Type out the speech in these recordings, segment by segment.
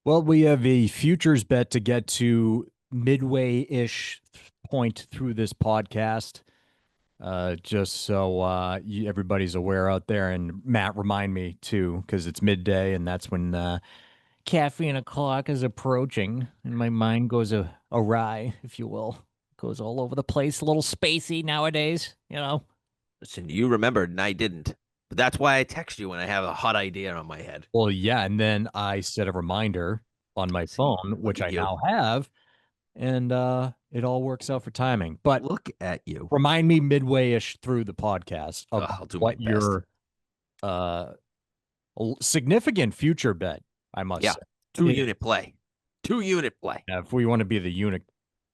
Well, we have a futures bet to get to midway-ish point through this podcast. Just so everybody's aware out there, and Matt, remind me too, because it's midday, and that's when caffeine o'clock is approaching, and my mind goes awry, if you will, goes all over the place, a little spacey nowadays. Listen, you remembered and I didn't. But that's why I text you when I have a hot idea on my head. Well, yeah, and then I set a reminder on my See, phone, look which at I you. now have, and it all works out for timing. But Look at you. remind me midway-ish through the podcast Ugh, of I'll do my what best. your uh significant future bet, I must Yeah. say. Two Is. unit play. Two unit play. Now, if we want to be the unit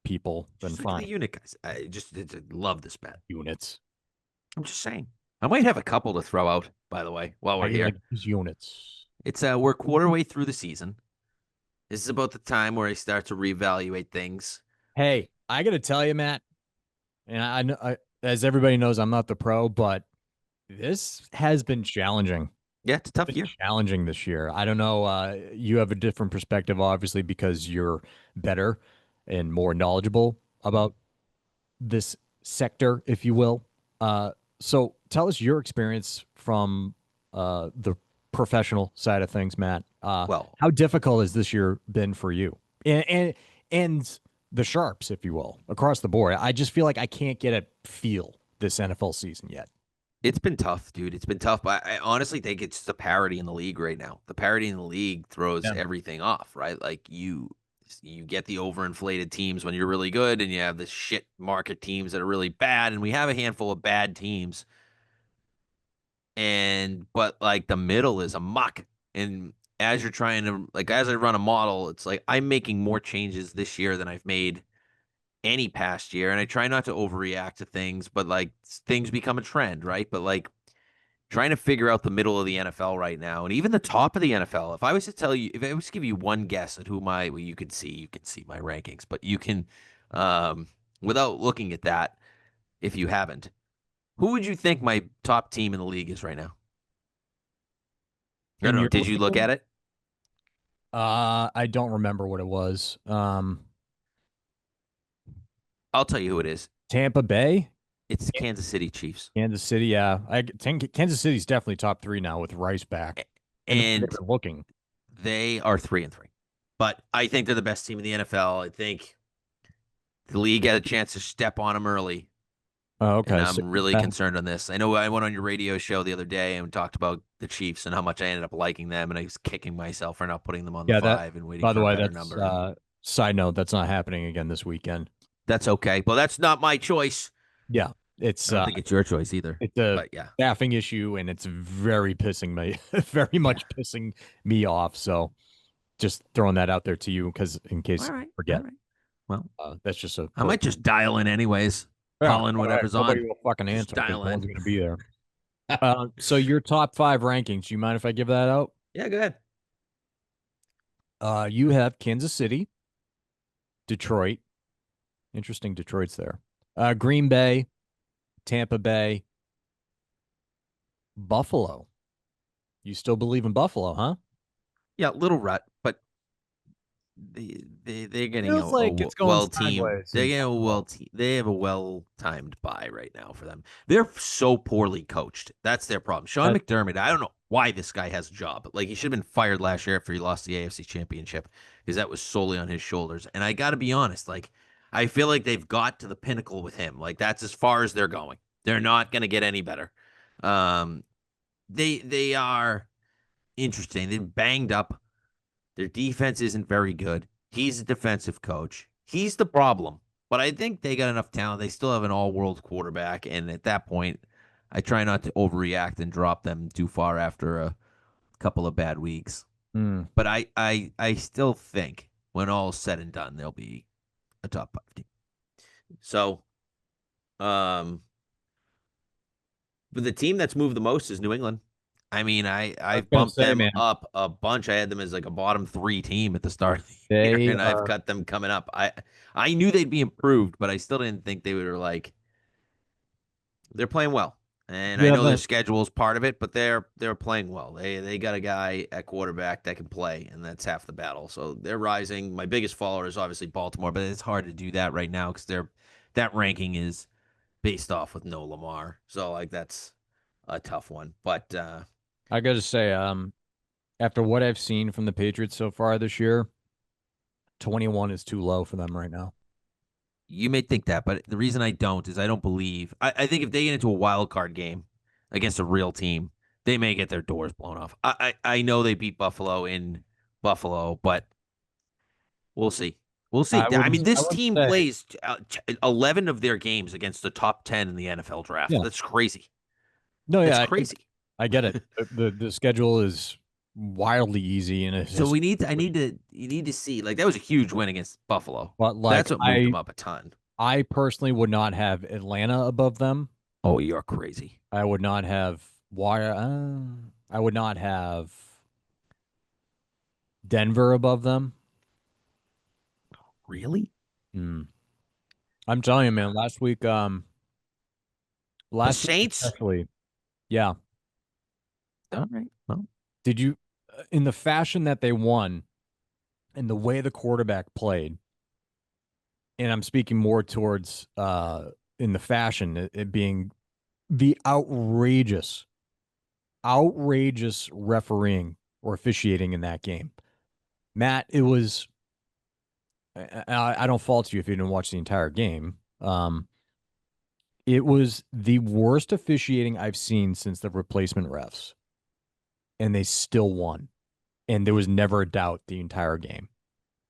people, then Just look at the fine. unit guys. I love this bet. Units. I'm just saying. I might have a couple to throw out, by the way, while How we're do you like here. these units? It's we're quarter way through the season. This is about the time where I start to reevaluate things. Hey, I got to tell you, Matt, and I know, as everybody knows, I'm not the pro, but this has been challenging. Yeah, it's a tough Been year. challenging this year. I don't know. You have a different perspective, obviously, because you're better and more knowledgeable about this sector, if you will. So tell us your experience from the professional side of things, Matt. Well, How difficult has this year been for you and the sharps, if you will, across the board? I just feel like I can't get a feel this NFL season yet. it's been tough, dude. It's been tough. But I honestly think it's the parity in the league right now. The parity in the league throws Yeah. everything off, right? Like you get the overinflated teams when you're really good, and you have the shit market teams that are really bad. And we have a handful of bad teams, and but like the middle is a muck. And as you're trying to like as I run a model, it's like I'm making more changes this year than I've made any past year, and I try not to overreact to things, but like things become a trend, right? But like trying to figure out the middle of the NFL right now, and even the top of the NFL. If I was to tell you, if I was to give you one guess at who my, well, you can see my rankings, but you can, um, without looking at that, if you haven't, who would you think my top team in the league is right now? I don't In know. your Did you look ranking, at it? I don't remember what it was. I'll tell you who it is. Tampa Bay, It's the Kansas City Chiefs, Kansas City. Yeah, I think Kansas City's definitely top three now with Rice back and the way and they're looking. they are 3-3. But I think they're the best team in the NFL. I think the league had a chance to step on them early, Oh, and okay. So I'm really concerned on this. I know I went on your radio show the other day and talked about the Chiefs and how much I ended up liking them, and I was kicking myself for not putting them on the yeah, that. five and waiting By for the a way, better that's number. And side note. That's not happening again this weekend. that's okay. Well, that's not my choice. Yeah, I don't think it's your choice either. it's a But yeah. staffing issue, and it's very pissing me, very Yeah. much pissing me off. So just throwing that out there to you, because in case All you right. All forget, right. Well, that's just a I might just dial in anyways. yeah. Call in Go ahead. whatever's Nobody on. will fucking Just answer because dial no one's in. going to be there. So your top five rankings. Do you mind if I give that out? Yeah, go ahead. You have Kansas City, Detroit. Interesting, Detroit's there. Green Bay, Tampa Bay, Buffalo. You still believe in Buffalo, huh? Yeah, little rut, but they're getting Feels like a it's going well team. sideways They in get a Buffalo. they have a well timed buy right now for them. They're so poorly coached. That's their problem. Sean That, McDermott. I don't know why this guy has a job. Like he should have been fired last year after he lost the AFC Championship because that was solely on his shoulders. And I got to be honest, like I feel like they've got to the pinnacle with him. Like that's as far as they're going. They're not going to get any better. Um, they are interesting. They're banged up. Their defense isn't very good. He's a defensive coach. He's the problem. But I think they got enough talent. They still have an all-world quarterback, and at that point, I try not to overreact and drop them too far after a couple of bad weeks. mm. But I still think when all is said and done, they'll be a top five team. So, um, but the team that's moved the most is New England. I mean, I was I've gonna bumped say, them man, up a bunch. I had them as like a bottom three team at the start of the year, they and I've cut them coming up. I knew they'd be improved, but I still didn't think they were like they're playing well. And I Yeah, know their but schedule is part of it, but they're playing well. They got a guy at quarterback that can play, and that's half the battle. So they're rising. My biggest follower is obviously Baltimore, but it's hard to do that right now because that ranking is based off with no Lamar. So like that's a tough one. But I gotta say, after what I've seen from the Patriots so far this year, 21 is too low for them right now. you may think that, but the reason I don't is I don't believe. I think if they get into a wild card game against a real team, they may get their doors blown off. I know they beat Buffalo in Buffalo, but we'll see. We'll see. I mean, I this wouldn't team say, plays 11 of their games against the top 10 in the NFL draft. yeah. That's crazy. No, That's yeah, crazy. I get it. The schedule is wildly easy and it's So just, we need to. I need to. You need to see. Like that was a huge win against Buffalo. but like That's what moved them up a ton. I personally would not have Atlanta above them. Oh, you're crazy. I would not have why I would not have Denver above them. Really? Hmm. I'm telling you, man, The last week Saints? especially, yeah. All right. Well, Did you in the fashion that they won and the way the quarterback played, and I'm speaking more towards in the fashion, it being the outrageous refereeing or officiating in that game. Matt, it was I don't fault you if you didn't watch the entire game. It was the worst officiating I've seen since the replacement refs, and they still won. And there was never a doubt the entire game.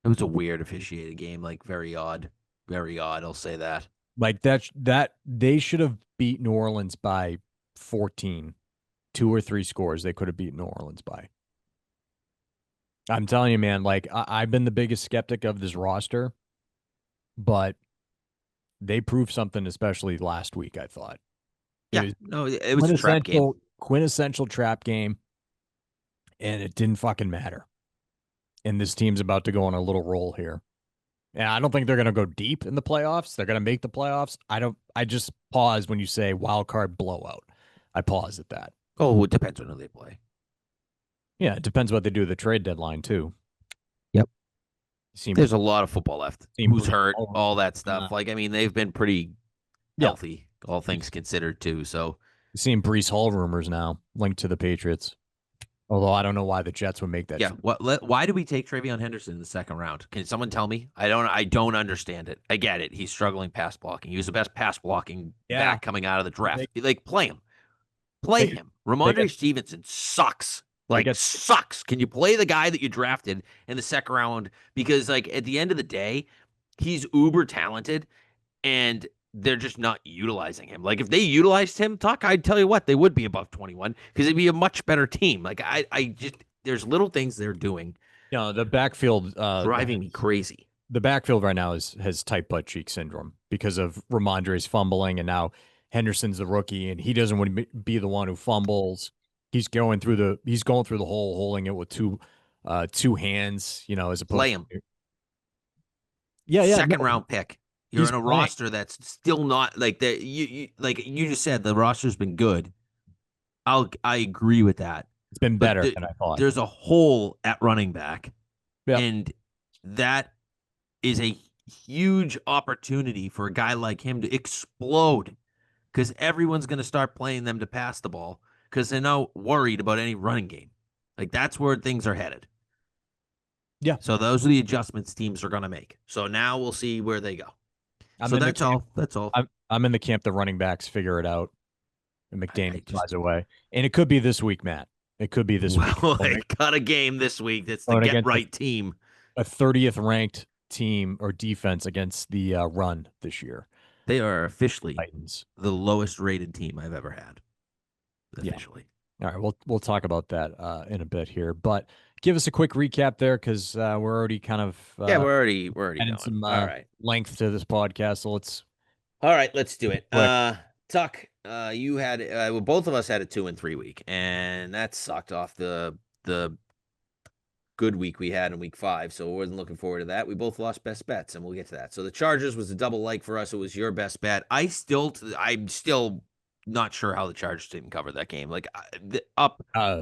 it was a weird officiated game. Like very odd. Very odd. I'll say that. Like that they should have beat New Orleans by 14, 2 or 3 scores. They could have beat New Orleans by. I'm telling you, man. Like I've been the biggest skeptic of this roster, but they proved something, especially last week. I thought it Yeah. was No, it was a trap game. quintessential trap game, and it didn't fucking matter. And this team's about to go on a little roll here. And I don't think they're going to go deep in the playoffs. They're going to make the playoffs. I just pause when you say wild card blowout. I pause at that. Oh, it depends on who they play. Yeah, it depends what they do at the trade deadline too. Yep. Seem There's a lot of football left. seem Who's Brees hurt? Hall All rumors that now. stuff. Like, I mean, they've been pretty Yeah, healthy, all things considered, too. So, seeing Brees Hall rumors now linked to the Patriots. Although I don't know why the Jets would make that yeah. trade. Why do we take Travion Henderson in the second round? Can someone tell me? I don't understand it. I get it. He's struggling pass blocking. He was the best pass blocking Yeah, back coming out of the draft. they Like, play him. Play they him. they get Ramondre Stevenson sucks. they Like get sucks. Can you play the guy that you drafted in the second round? Because like at the end of the day, he's uber talented and they're just not utilizing him. Like if they utilized him, Tuck, I'd tell you what, they would be above 21 because it'd be a much better team. Like I just there's little things they're doing the backfield driving me crazy. the backfield right now has tight butt cheek syndrome because of Ramondre's fumbling, and now Henderson's the rookie, and he doesn't want to be the one who fumbles. He's going through the hole, holding it with two hands, as opposed Play him. to yeah, Second no, round pick. You're he's in a playing. roster that's still not like that. You like you just said the roster's been good. I agree with that. It's been But better than I thought. there's a hole at running back, Yeah, and that is a huge opportunity for a guy like him to explode because everyone's going to start playing them to pass the ball because they're not worried about any running game. Like that's where things are headed. yeah. So those are the adjustments teams are going to make. So now we'll see where they go. I'm So in the that's camp. all. That's all. I'm in the camp. The running backs figure it out, and I McDaniel just flies away. And it could be this week, Matt. It could be this week. well, they got a game this week. That's the Going get against right team. a 30th ranked team or defense against the run this year. They are officially Titans. the lowest rated team I've ever had. Yeah. Officially. All right. We'll talk about that in a bit here, but give us a quick recap there because we're already kind of Yeah, we're already adding going. some All right. length to this podcast. So let's All right, let's do it. quick. Tuck, you had well, both of us had a 2-3 week, and that sucked off the good week we had in week 5. So we wasn't looking forward to that. We both lost best bets, and we'll get to that. So the Chargers was a double like for us. It was your best bet. I'm still not sure how the Chargers didn't cover that game. Like up Uh,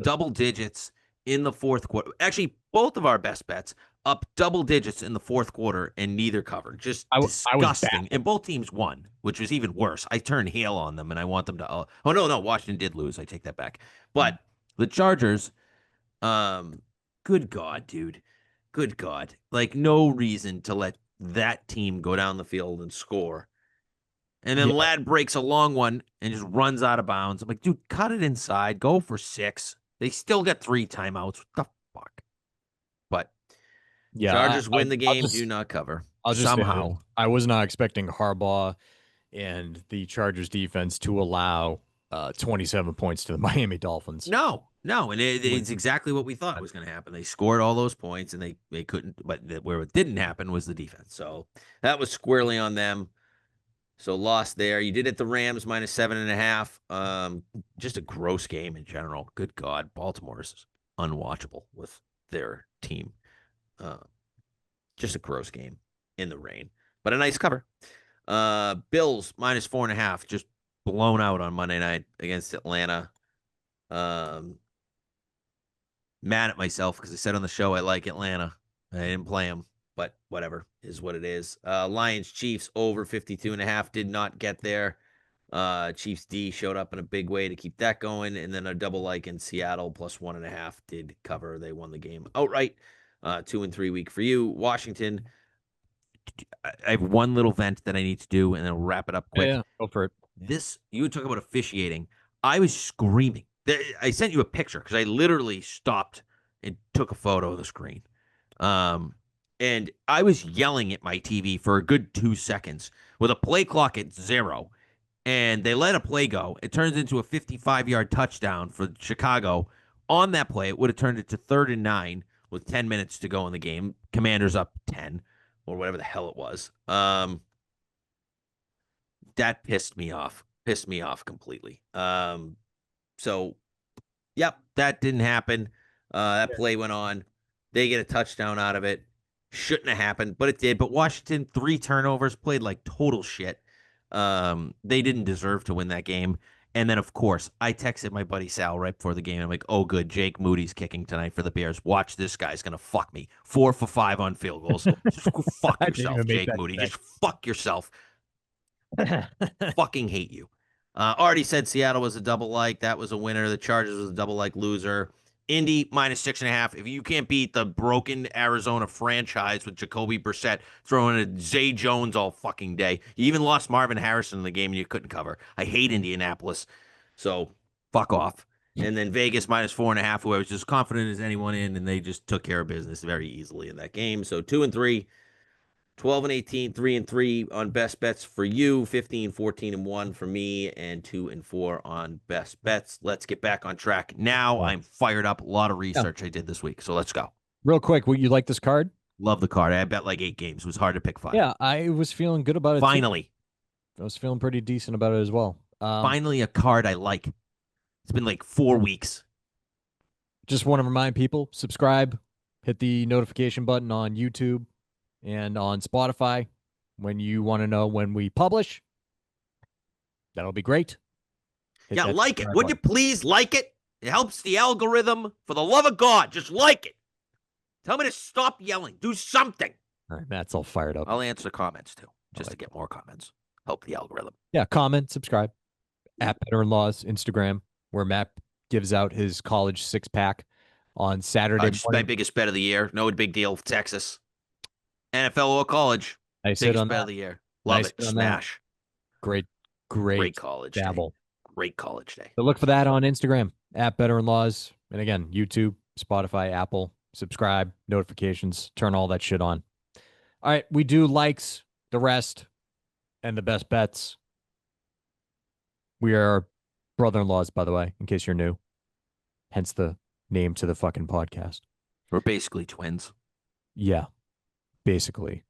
double digits in the fourth quarter. Actually, both of our best bets up double digits in the fourth quarter, and neither covered. Just I was disgusting. baffled. And both teams won, which was even worse. I turned heel on them, and I want them to. Oh no, Washington did lose. I take that back. But the Chargers, good God, dude, good God, like no reason to let that team go down the field and score. And then Yeah, Ladd breaks a long one and just runs out of bounds. I'm like, dude, cut it inside. Go for 6. They still get 3 timeouts. What the fuck? But yeah. Chargers win the I'll game, do just not cover I'll just say this. somehow. I was not expecting Harbaugh and the Chargers defense to allow 27 points to the Miami Dolphins. No, and it's exactly what we thought was going to happen. They scored all those points, and they couldn't. But where it didn't happen was the defense. So that was squarely on them. So lost there. You did it the Rams -7.5. Just a gross game in general. Good God, Baltimore's unwatchable with their team. Uh, just a gross game in the rain, but a nice cover. Bills -4.5, just blown out on Monday night against Atlanta. Um, Mad at myself because I said on the show I like Atlanta. I didn't play them, but whatever is what it is. Lions Chiefs over 52.5 did not get there. Chiefs D showed up in a big way to keep that going, and then a double like in Seattle +1.5 did cover. They won the game outright. 2 and 3 week for you. Washington. I have one little vent that I need to do, and then we'll wrap it up quick. Yeah, go for it. This you would talk about officiating. I was screaming. I sent you a picture because I literally stopped and took a photo of the screen. And I was yelling at my TV for a good 2 seconds with a play clock at 0. And they let a play go. It turns into a 55-yard touchdown for Chicago. On that play, it would have turned it to 3rd and 9 with 10 minutes to go in the game. Commanders up 10 or whatever the hell it was. That pissed me off. Pissed me off completely. So, yep, that didn't happen. That play went on. They get a touchdown out of it. Shouldn't have happened, but it did. But Washington, 3 turnovers, played like total shit. They didn't deserve to win that game. And then, of course, I texted my buddy Sal right before the game. I'm like, oh, good. Jake Moody's kicking tonight for the Bears. Watch this guy's going to fuck me. 4 for 5 on field goals. Just go fuck I didn't yourself, even make Jake that Moody. connect. Just fuck yourself. Fucking hate you. Already said Seattle was a double like. That was a winner. The Chargers was a double like loser. Indy -6.5. If you can't beat the broken Arizona franchise with Jacoby Brissett throwing a Zay Jones all fucking day, you even lost Marvin Harrison in the game and you couldn't cover. I hate Indianapolis, so fuck off. And then Vegas -4.5, who I was just confident as anyone in, and they just took care of business very easily in that game. So 2 and 3. 12 and 18, 3 and 3 on best bets for you, 15, 14 and 1 for me, and 2 and 4 on best bets. Let's get back on track. Now Yeah. I'm fired up. A lot of Yeah. research I did this week. So let's go. Real quick, would you like this card? Love the card. I bet like 8 games. It was hard to pick 5. Yeah, I was feeling good about it too. Finally. I was feeling pretty decent about it as well. Finally a card I like. It's been like 4 weeks. Just want to remind people, subscribe, hit the notification button on YouTube and on Spotify when you want to know when we publish. That'll be great. Hit Yeah, that like it. subscribe Would you button. please like it? It helps the algorithm. For the love of God, just like it. Tell me to stop yelling. Do something. All right, Matt's all fired up. I'll answer comments too, just to get more comments. Help the algorithm. Yeah, comment, subscribe. At Better In Laws Instagram, where Matt gives out his college 6-pack on Saturday Just my morning. biggest bet of the year. No big deal. Texas. NFL or college. Nice hit Biggest on bet that. of the year. Love Nice it. hit on that. Smash. Great Great college day. dabble. Great college day. So look for that on Instagram at Better In Laws. And again, YouTube, Spotify, Apple. Subscribe, notifications, turn all that shit on. All right, we do likes, the rest, and the best bets. We are brother-in-laws, by the way, in case you're new. Hence the name to the fucking podcast. We're basically twins. Yeah, basically.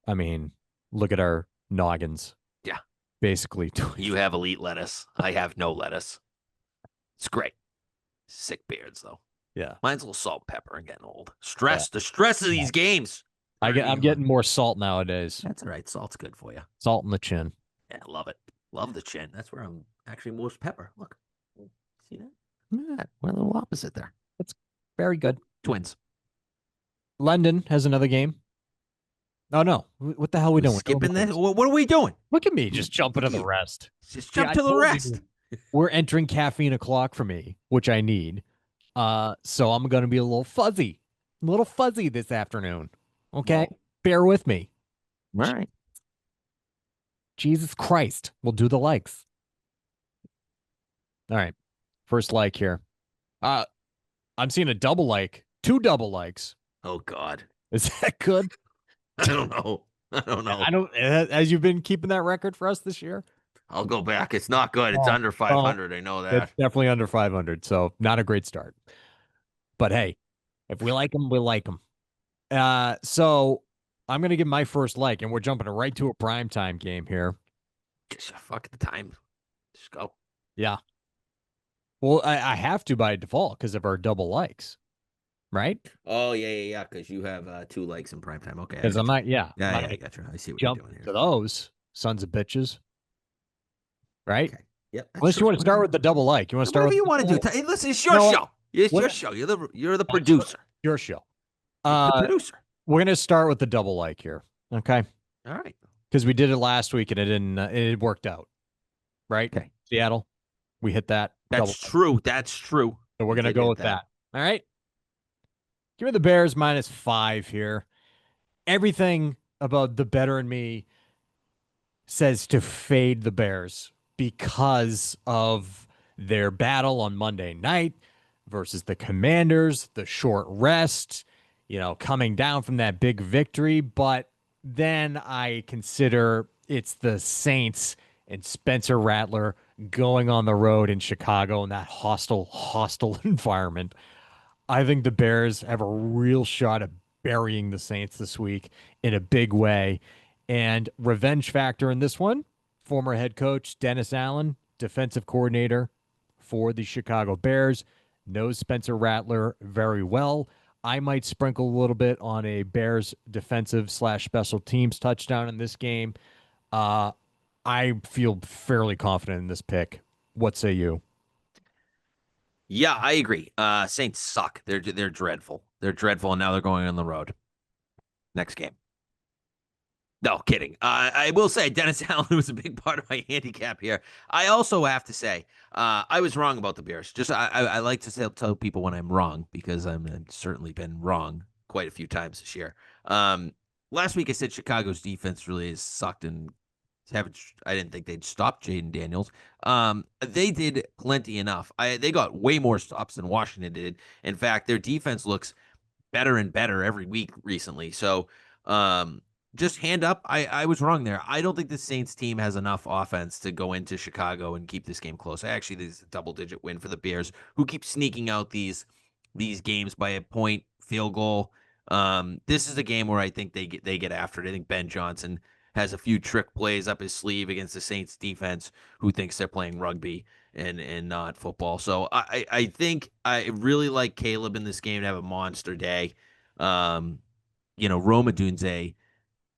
I mean, look at our noggins. Yeah. Basically. You have elite lettuce. I have no lettuce. It's great. Sick beards, though. Yeah. Mine's a little salt and pepper and getting old. Stress. The stress of these games. I'm getting more salt nowadays. That's all right. Salt's good for you. Salt in the chin. Yeah, love it. Love the chin. That's where I'm actually most pepper. Look, see that? Yeah, We're a little opposite there. that's very good. Twins. London has another game. Oh no! What the hell are we We doing? We're doing skipping this? likes. What are we doing? Look at me, just jumping Look to at the you. rest. Just See, jump I to the told rest. you we're entering caffeine o'clock for me, which I need. So I'm gonna be a little fuzzy this afternoon. Okay, Whoa. bear with me. All right. Jesus Christ, we'll do the likes. All right, first like here. Uh, I'm seeing a double like, two double likes. Oh God. Is that good? I don't know. I don't I know. don't. As you've been keeping that record for us this year. I'll go back. It's not good. It's Oh, under well, 500. I know it's that. definitely under 500, so not a great start. But hey, if we like them, we like them. So I'm gonna give my first like, and we're jumping right to a primetime game here. Just fuck the time. Just go. Yeah. Well, I have to by default because of our double likes, right? Oh yeah. Because you have two likes in prime time. Okay, I Because I'm got you. not, yeah, I'm not Yeah, I gonna got you. I see what you're jump doing here. to those sons of bitches, right? Okay. Yep, that's Unless true. you want to start Whatever. with the double like. You want to start Whatever with you the want to double do. like. Hey, listen, it's You your know what? show. It's your What? show. You're the That's producer. your show. You're the Uh, producer. we're gonna start with the double like here, okay? All right. Because we did it last week and it didn't. It worked out, right? Okay. Seattle, we hit that That's double. true. That's true. So we're We gonna did go hit with that. that. All right. Give me the Bears -5 here. Everything about the better in me says to fade the Bears because of their battle on Monday night versus the Commanders, the short rest, coming down from that big victory. But then I consider it's the Saints and Spencer Rattler going on the road in Chicago in that hostile environment. I think the Bears have a real shot at burying the Saints this week in a big way. And revenge factor in this one, former head coach Dennis Allen, defensive coordinator for the Chicago Bears, knows Spencer Rattler very well. I might sprinkle a little bit on a Bears defensive/special teams touchdown in this game. Uh, I feel fairly confident in this pick. What say you? Yeah, I agree. Saints suck. They're dreadful. They're dreadful, and now they're going on the road. Next game. No, kidding. I will say Dennis Allen was a big part of my handicap here. I also have to say I was wrong about the Bears. Just I like to tell people when I'm wrong because I've certainly been wrong quite a few times this year. Last week I said Chicago's defense really has sucked and haven't. I didn't think they'd stop Jaden Daniels. They did plenty enough. They got way more stops than Washington did. In fact, their defense looks better and better every week recently. So, just hand up. I was wrong there. I don't think the Saints team has enough offense to go into Chicago and keep this game close. Actually, this is a double-digit win for the Bears, who keep sneaking out these games by a point, field goal. This is a game where I think they get after it. I think Ben Johnson has a few trick plays up his sleeve against the Saints defense, who thinks they're playing rugby and not football. So I think I really like Caleb in this game to have a monster day. Roma Dunze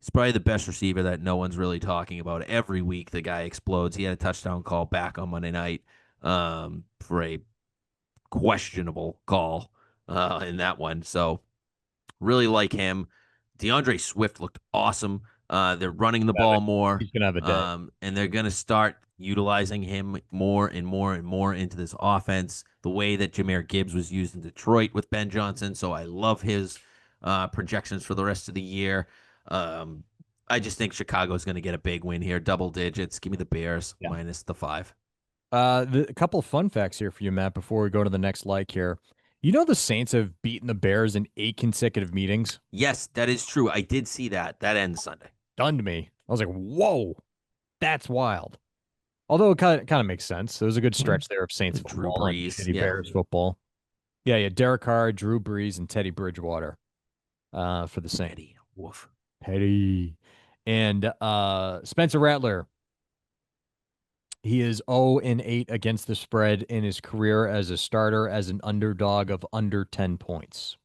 is probably the best receiver that no one's really talking about. Every week the guy explodes. He had a touchdown call back on Monday night for a questionable call in that one. So really like him. DeAndre Swift looked awesome. They're running the ball more, He's gonna have a day. and they're going to start utilizing him more and more and more into this offense, the way that Jahmyr Gibbs was used in Detroit with Ben Johnson. So I love his projections for the rest of the year. Um, I just think Chicago's going to get a big win here, double digits. Give me the Bears Yeah. minus the 5. A couple of fun facts here for you, Matt, before we go to the next like here. You know the Saints have beaten the Bears in 8 consecutive meetings? Yes, that is true. I did see that. That ends Sunday. Stunned me. I was like, whoa, that's wild. Although it kind of makes sense. There was a good stretch there of Saints Drew football and Brees, shitty yeah. Bears football. Yeah, Derek Carr, Drew Brees, and Teddy Bridgewater for the Saints. Petty. Woof. Petty. And Spencer Rattler, he is 0-8 against the spread in his career as a starter as an underdog of under 10 points.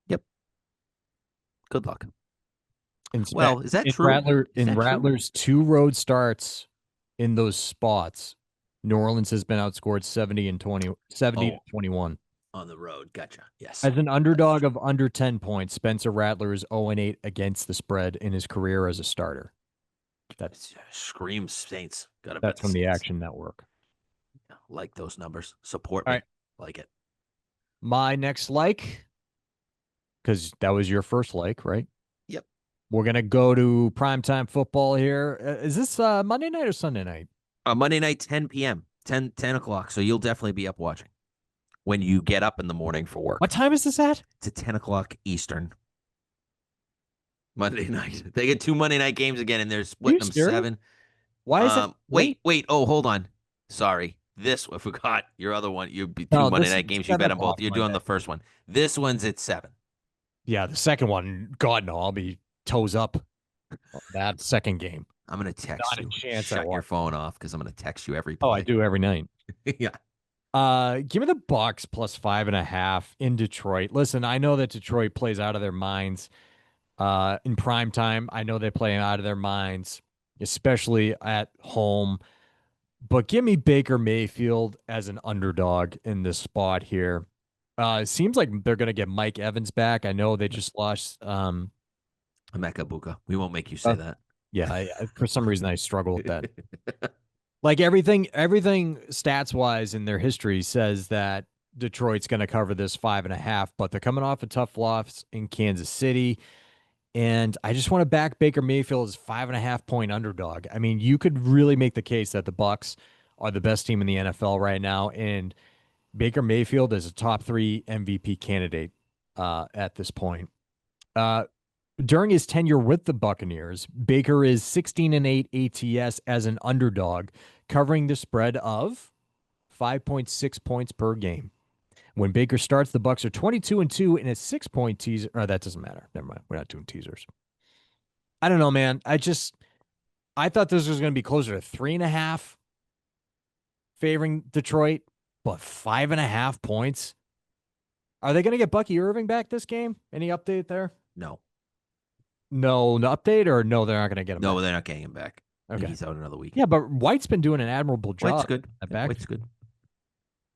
Yep. Good luck. In Well, is that in true? Is that true? Rattler's 2 road starts in those spots, New Orleans has been outscored 70 and 20, 70 to Oh, 21. on the road. Gotcha. Yes, As an that is underdog true. of under 10 points, Spencer Rattler is 0 and 8 against the spread in his career as a starter. That Scream Saints. Got to bet that's the from the Saints. Action Network. Like those numbers. Support All me. right. Like it. My next like, because that was your first like, right? Yep. We're gonna go to primetime football here. Is this Monday night or Sunday night? Monday night, 10 p.m., 10 o'clock. So you'll definitely be up watching when you get up in the morning for What work. time is this at? It's at 10 o'clock Eastern. Monday night. They get two Monday night games again, and they're Are you splitting them serious? seven. Why is it Wait, late? wait. Oh, hold on. Sorry. This I forgot your other one. You be two No, Monday this night is games. You 7 bet on both. o'clock You're doing Monday. the first one. This one's at 7. Yeah, the second one, God no, I'll be toes up on that second game. I'm gonna text Not a you. chance I Shut your watch. phone off because I'm gonna text you every Oh, I play. do every night. Yeah. Give me the Bucks plus 5.5 in Detroit. Listen, I know that Detroit plays out of their minds. In prime time, I know they play out of their minds, especially at home. But give me Baker Mayfield as an underdog in this spot here. It seems like they're going to get Mike Evans back. I know they just lost. Emeka Buka. We won't make you say Uh, that. yeah, for some reason I struggle with that. Like everything stats wise in their history says that Detroit's going to cover this 5.5, but they're coming off a tough loss in Kansas City. And I just want to back Baker Mayfield as 5.5 point underdog. I mean, you could really make the case that the Bucks are the best team in the NFL right now, and Baker Mayfield is a top three MVP candidate at this point. Uh, during his tenure with the Buccaneers, Baker is 16 and 8 ATS as an underdog, covering the spread of 5.6 points per game. When Baker starts, the Bucks are 22 and 2 in a 6 point teaser. Oh, that doesn't matter. Never mind. We're not doing teasers. I don't know, man. I thought this was going to be closer to 3.5 favoring Detroit, but 5.5 points. Are they going to get Bucky Irving back this game? Any update there? No. No update, or no, they're not going to get him back. No, they're not getting him back. I think Okay. he's out another week. Yeah, but White's been doing an admirable White's job good. at Yeah, back. White's good.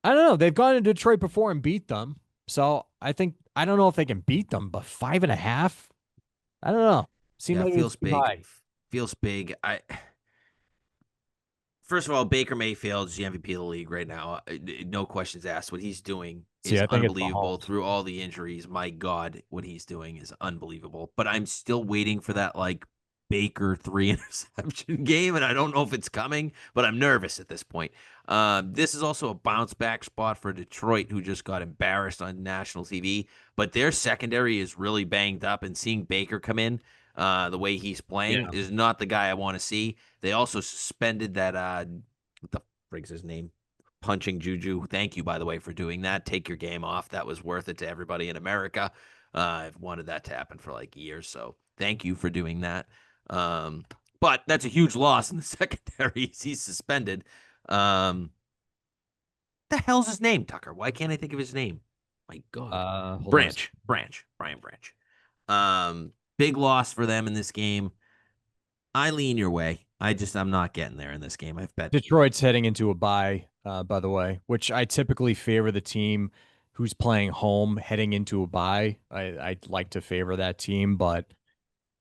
I don't know. They've gone to Detroit before and beat them. So I don't know if they can beat them, but 5.5? I don't know. Seemed Yeah, like it was feels too big. high. Feels big. First of all, Baker Mayfield's the MVP of the league right now. No questions asked. What he's doing See, is I think it's unbelievable Mahomes. through all the injuries. My God, what he's doing is unbelievable. But I'm still waiting for that like Baker three interception game, and I don't know if it's coming, but I'm nervous at this point. This is also a bounce back spot for Detroit, who just got embarrassed on national TV. But their secondary is really banged up, and seeing Baker come in the way he's playing Yeah. is not the guy I want to see. They also suspended that what the frig's his name? Punching Juju. Thank you, by the way, for doing that. Take your game off. That was worth it to everybody in America. I've wanted that to happen for like years. So thank you for doing that. Um, but that's a huge loss in the secondary. He's suspended. The hell's his name, Tucker? Why can't I think of his name? My God. Hold on. Brian Branch. Big loss for them in this game. I lean your way. I'm not getting there in this game. I've bet. Detroit's heading into a bye, by the way, which I typically favor the team who's playing home heading into a bye. I'd like to favor that team, but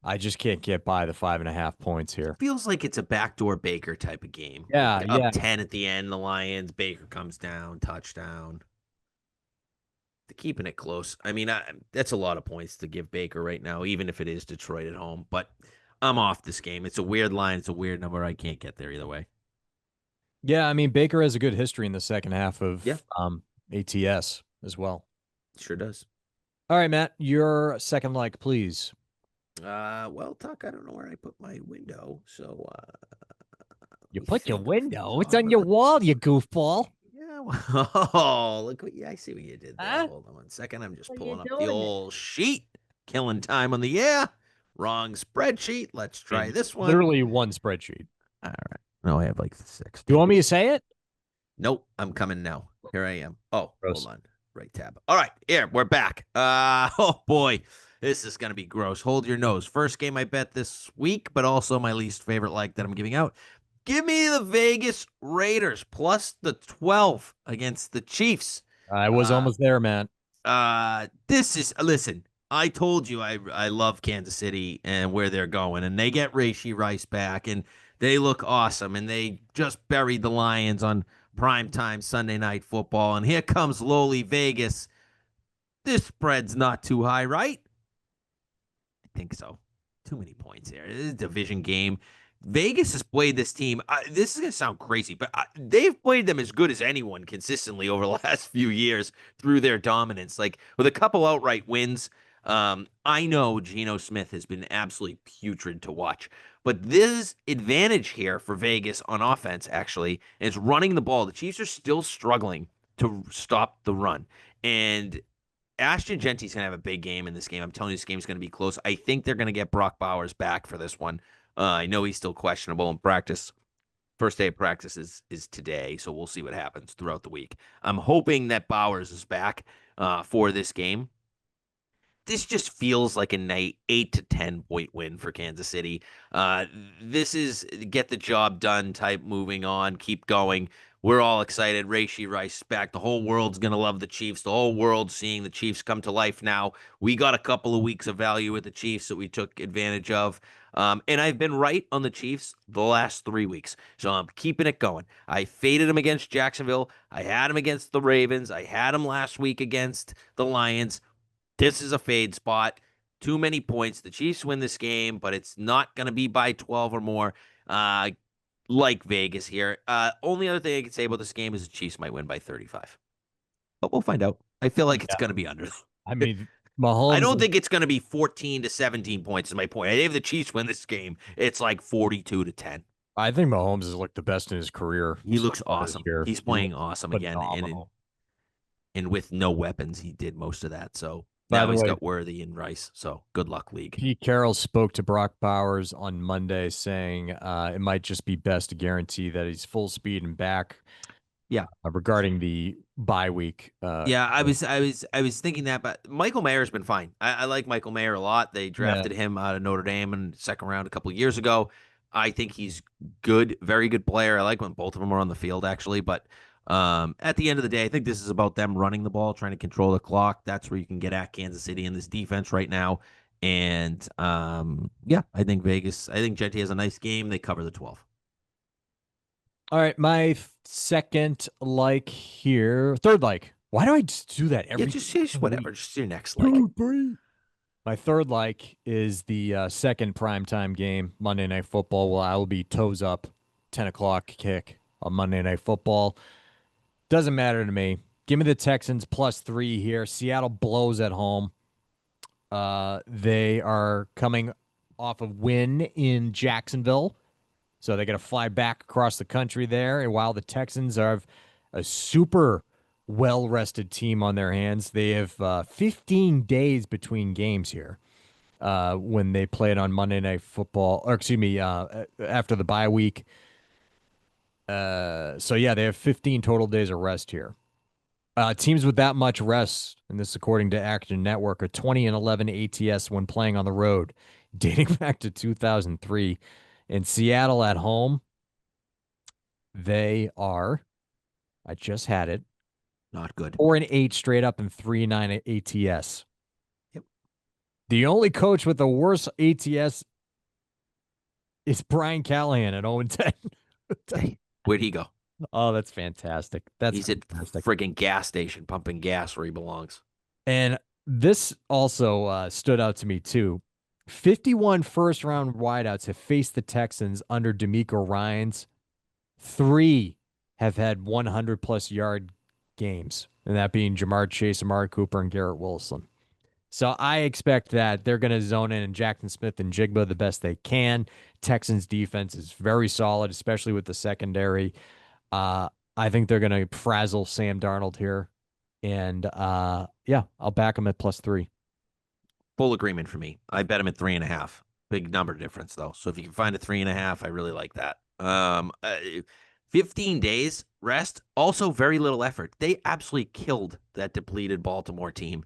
I just can't get by the 5.5 points here. Feels like it's a backdoor Baker type of game. Like Yeah, up yeah. 10 at the end, the Lions, Baker comes down, touchdown. They're keeping it close. I mean, that's a lot of points to give Baker right now, even if it is Detroit at home. But I'm off this game. It's a weird line. It's a weird number. I can't get there either way. Yeah, I mean Baker has a good history in the second half Yeah, of ATS as well. sure does. All right, Matt, your second like, please. Well, Tuck, I don't know where I put my window, so You let me put your think of things window. It's off on of your the. wall, you goofball. Yeah, well, oh, look what I see what you did there. Huh? Hold on 1 second. I'm just What are you pulling up the doing there? old sheet. Killing time on the air. Wrong spreadsheet. Let's I try mean, this one. literally one spreadsheet. All right. No, I have like 6 You want me to tabs. say it? Nope, I'm coming now. Here I am. Oh, Gross. hold on. Right tab. All right, here, we're back. Oh boy. This is gonna be gross. Hold your nose. First game I bet this week, but also my least favorite like that I'm giving out. Give me the Vegas Raiders plus the 12 against the Chiefs. I was Uh, almost there, man. this is listen. I told you I love Kansas City and where they're going, and they get Rashee Rice back, and they look awesome, and they just buried the Lions on primetime Sunday night football, and here comes lowly Vegas. This spread's not too high, right? I think so. Too many points here. This is a division game. Vegas has played this team. This is going to sound crazy, but they've played them as good as anyone consistently over the last few years through their dominance. Like with a couple outright wins, I know Geno Smith has been absolutely putrid to watch, but this advantage here for Vegas on offense actually is running the ball. The Chiefs are still struggling to stop the run, and Ashton Genty's going to have a big game in this game. I'm telling you, this game's going to be close. I think they're going to get Brock Bowers back for this one. I know he's still questionable in practice. First day of practice is today, so we'll see what happens throughout the week. I'm hoping that Bowers is back for this game. This just feels like a night 8 to 10 point win for Kansas City. This is get the job done type moving on, keep going. We're all excited. Rashee Rice back. The whole world's going to love the Chiefs. The whole world's seeing the Chiefs come to life now. We got a couple of weeks of value with the Chiefs that we took advantage of. And I've been right on the Chiefs the last 3 weeks. So I'm keeping it going. I faded them against Jacksonville. I had them against the Ravens. I had them last week against the Lions. This is a fade spot. Too many points. The Chiefs win this game, but it's not going to be by 12 or more, like Vegas here. Only other thing I can say about this game is the Chiefs might win by 35. But we'll find out. I feel like it's Yeah. going to be under. I mean, I Mahomes. don't think it's going to be 14 to 17 points is my point. I think if the Chiefs win this game, it's like 42 to 10. I think Mahomes has looked the best in his career He so looks far this awesome. year. He's He playing looks awesome again. phenomenal. And with no weapons, he did most of that. So By now the he's way, got Worthy and Rice. So good luck, league. Pete Carroll spoke to Brock Bowers on Monday, saying it might just be best to guarantee that he's full speed and back Yeah. regarding the bye week. Yeah, I was thinking that, but Michael Mayer's been fine. I like Michael Mayer a lot. They Yeah, drafted him out of Notre Dame in the second round a couple of years ago. I think he's good, very good player. I like when both of them are on the field, actually. But at the end of the day, I think this is about them running the ball, trying to control the clock. That's where you can get at Kansas City in this defense right now. And yeah, I think Vegas. I think Genty has a nice game. They cover the 12. all right, my second like here, third like. Why do I just do that Yeah, every just week? whatever. Just your next like. My third like is the second primetime game, Monday Night Football. Well, I will be toes up, 10 o'clock kick on Monday Night Football. Doesn't matter to me. Give me the Texans +3 here. Seattle blows at home. They are coming off a win in Jacksonville. So they got to fly back across the country there. And while the Texans are a super well rested team on their hands, they have 15 days between games here when they played on Monday Night Football, or excuse me, after the bye week. So yeah, they have 15 total days of rest here. Teams with that much rest, and this according to Action Network, are 20-11 ATS when playing on the road, dating back to 2003. In Seattle at home, they are, I just had it, Not good. 4-8 straight up and 3-9 ATS. Yep. The only coach with the worst ATS is Brian Callahan at 0-10. Hey, where'd he go? Oh, that's fantastic. That's He's at fantastic. friggin' gas station pumping gas where he belongs. And this also stood out to me too. 51 first-round wideouts have faced the Texans under D'Amico Ryans. 3 have had 100-plus yard games, and that being Jamar Chase, Amari Cooper, and Garrett Wilson. So I expect that they're going to zone in Jackson Smith and Jigba the best they can. Texans defense is very solid, especially with the secondary. I think they're going to frazzle Sam Darnold here. And yeah, I'll back them at +3. Full agreement for me. I bet him at 3.5. Big number difference though. So if you can find a 3.5, I really like that. 15 days rest, also very little effort. They absolutely killed that depleted Baltimore team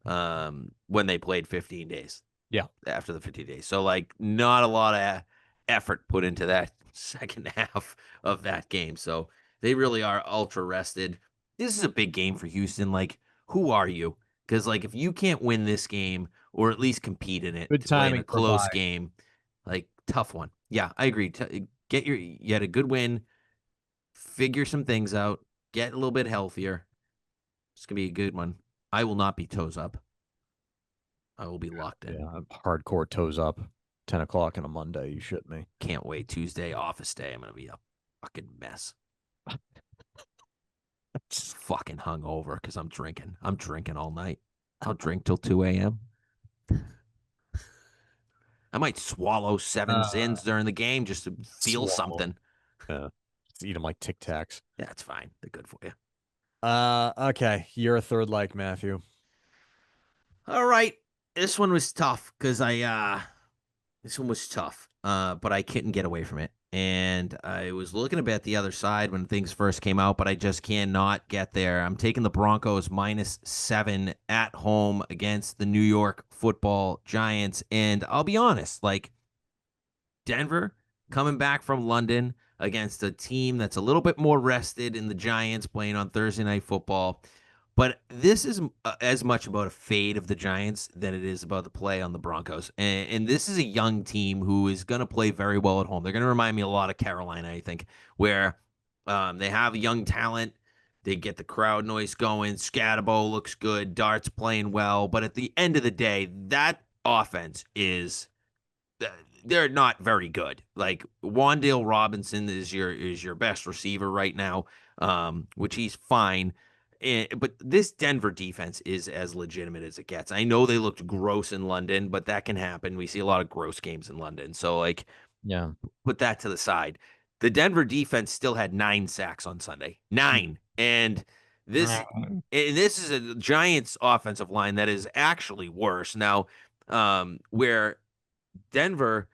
when they played 15 days. Yeah. After the 15 days. So like not a lot of effort put into that second half of that game. So they really are ultra rested. This is a big game for Houston. Like, who are you? Because like if you can't win this game or at least compete in it Good to play in timing a for close bye. game, like tough one. Yeah, I agree. Get your you had a good win, figure some things out, get a little bit healthier. It's gonna be a good one. I will not be toes up. I will be locked in. Yeah, I'm hardcore toes up. 10 o'clock on a Monday. You shit me. Can't wait. Tuesday, office day. I'm gonna be a fucking mess. Fucking hungover because I'm drinking. I'm drinking all night. I'll drink till 2 a.m. I might swallow seven Uh, zins during the game just to feel swallow. something. Yeah. Just eat them like Tic Tacs. Yeah, it's fine. They're good for you. Okay. You're a third like Matthew. All right. This one was tough because this one was tough. But I couldn't get away from it. And I was looking a bit the other side when things first came out, but I just cannot get there. I'm taking the Broncos -7 at home against the New York Football Giants. And I'll be honest, like Denver coming back from London against a team that's a little bit more rested in the Giants playing on Thursday Night Football. But this is as much about a fade of the Giants than it is about the play on the Broncos. And this is a young team who is going to play very well at home. They're going to remind me a lot of Carolina, I think, where they have young talent. They get the crowd noise going. Scatabo looks good. Dart's playing well. But at the end of the day, that offense is they're not very good. Like Wandale Robinson is your best receiver right now, which he's fine. But this Denver defense is as legitimate as it gets. I know they looked gross in London, but that can happen. We see a lot of gross games in London. So like Yeah. put that to the side. The Denver defense still had 9 sacks on Sunday. 9. This and this is a Giants offensive line that is actually worse. Now, where Denver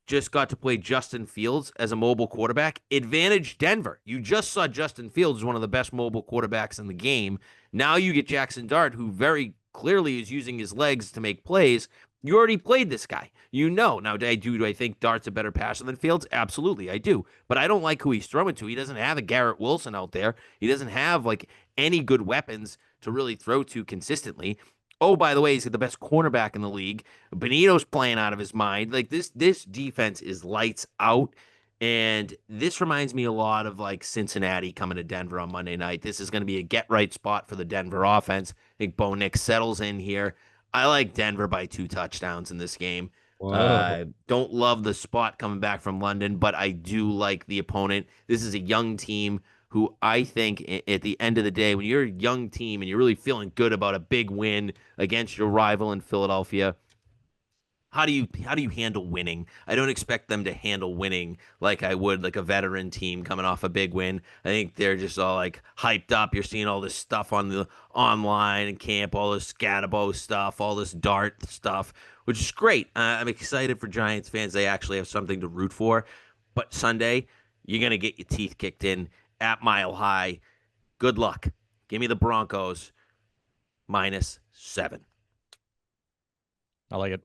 just got to play Justin Fields as a mobile quarterback. Advantage Denver. You just saw Justin Fields, one of the best mobile quarterbacks in the game. Now you get Jackson Dart, who very clearly is using his legs to make plays. You already played this guy. You know. Now, do I think Dart's a better passer than Fields? Absolutely, I do. But I don't like who he's throwing to. He doesn't have a Garrett Wilson out there. He doesn't have like any good weapons to really throw to consistently. Oh, by the way, he's the best cornerback in the league. Benito's playing out of his mind. Like this defense is lights out. And this reminds me a lot of like Cincinnati coming to Denver on Monday night. This is going to be a get right spot for the Denver offense. I think Bo Nick settles in here. I like Denver by 2 touchdowns in this game. Whoa. Don't love the spot coming back from London, but I do like the opponent. This is a young team who I think at the end of the day, when you're a young team and you're really feeling good about a big win against your rival in Philadelphia, how do you handle winning? I don't expect them to handle winning like I would like a veteran team coming off a big win. I think they're just all like hyped up. You're seeing all this stuff on the online and camp, all this Scatabo stuff, all this Dart stuff, which is great. I'm excited for Giants fans. They actually have something to root for. But Sunday, you're gonna get your teeth kicked in at Mile High. Good luck. Give me the Broncos -7. I like it.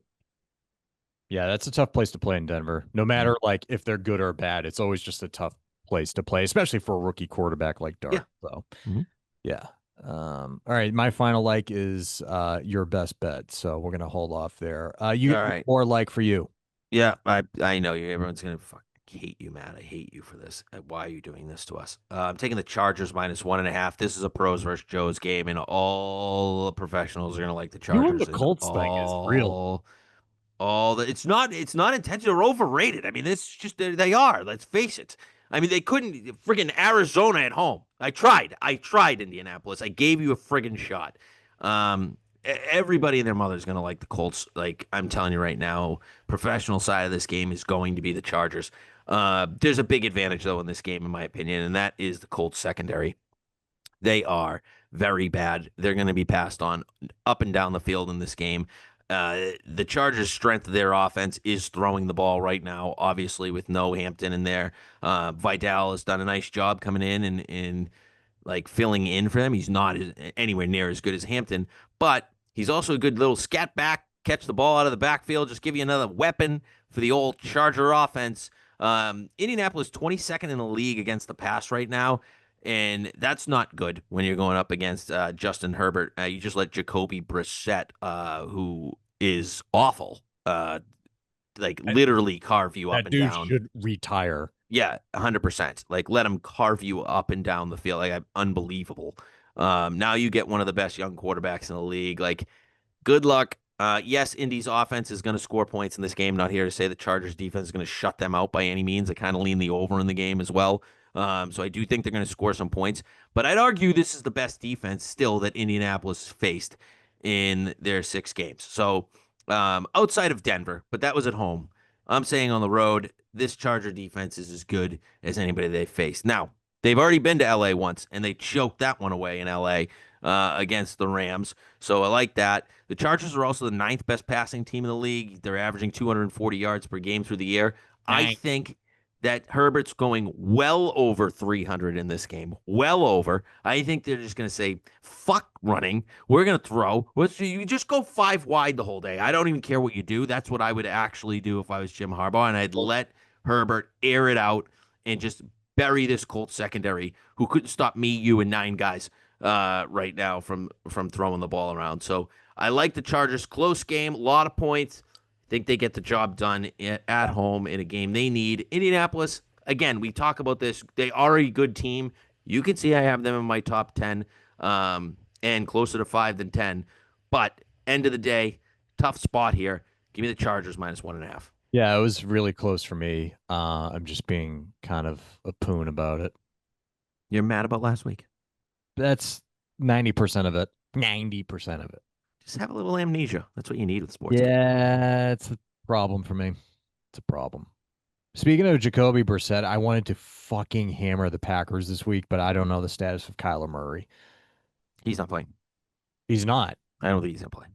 Yeah, that's a tough place to play in Denver. No Mhm. matter like if they're good or bad, it's always just a tough place to play, especially for a rookie quarterback like Yeah. Dart. So Mhm. yeah. All right. My final like is your best bet. So we're gonna hold off there. All You right. more like for you. Yeah, I know you. Everyone's gonna fuck hate you, Matt. I hate you for this. Why are you doing this to us? I'm taking the Chargers -1.5. This is a pros versus Joe's game, and all the professionals are gonna like the You and the Chargers, and Colts thing is real. all the it's not intentional. They're overrated. I mean, it's just they are. Let's face it. I mean, they couldn't friggin' Arizona at home. I tried Indianapolis. I gave you a friggin' shot. Everybody and their mother is gonna like the Colts. Like I'm telling you right now, professional side of this game is going to be the Chargers. There's a big advantage though in this game, in my opinion, and that is the Colts secondary. They are very bad. They're going to be passed on up and down the field in this game. The Chargers' strength of their offense is throwing the ball right now, obviously, with no Hampton in there. Vidal has done a nice job coming in and like filling in for them. He's not anywhere near as good as Hampton, but he's also a good little scat back, catch the ball out of the backfield, just give you another weapon for the old Charger offense. Indianapolis 22nd in the league against the pass right now, and that's not good when you're going up against Justin Herbert. You just let Jacoby Brissett, who is awful, like That, literally carve you up that and dude down. should retire. Yeah, 100%. Like let him carve you up and down the field. Like unbelievable. Now you get one of the best young quarterbacks in the league. Like good luck. Yes, Indy's offense is going to score points in this game. Not here to say the Chargers defense is going to shut them out by any means. I kind of lean the over in the game as well. So I do think they're going to score some points. But I'd argue this is the best defense still that Indianapolis faced in their 6 games. So outside of Denver, but that was at home. I'm saying on the road, this Charger defense is as good as anybody they've faced. Now, they've already been to LA once, and they choked that one away in LA against the Rams. So I like that. The Chargers are also the ninth best passing team in the league. They're averaging 240 yards per game through the air. I Dang. think that Herbert's going well over 300 in this game. Well over. I think they're just going to say, fuck running. We're going to throw. You just go 5 wide the whole day. I don't even care what you do. That's what I would actually do if I was Jim Harbaugh, and I'd let Herbert air it out and just bury this Colts secondary who couldn't stop me, you, and 9 guys right now from throwing the ball around. So I like the Chargers. Close game, a lot of points. I think they get the job done at home in a game they need. Indianapolis, again, we talk about this. They are a good team. You can see I have them in my top 10 and closer to 5 than 10. But end of the day, tough spot here. Give me the Chargers -1.5. Yeah, it was really close for me. I'm just being kind of a poon about it. You're mad about last week? That's 90% of it. 90% of it. Just have a little amnesia. That's what you need with sports. Yeah, it's a problem for me. It's a problem. Speaking of Jacoby Brissett, I wanted to fucking hammer the Packers this week, but I don't know the status of Kyler Murray. He's not playing. He's not. I don't think he's going to play.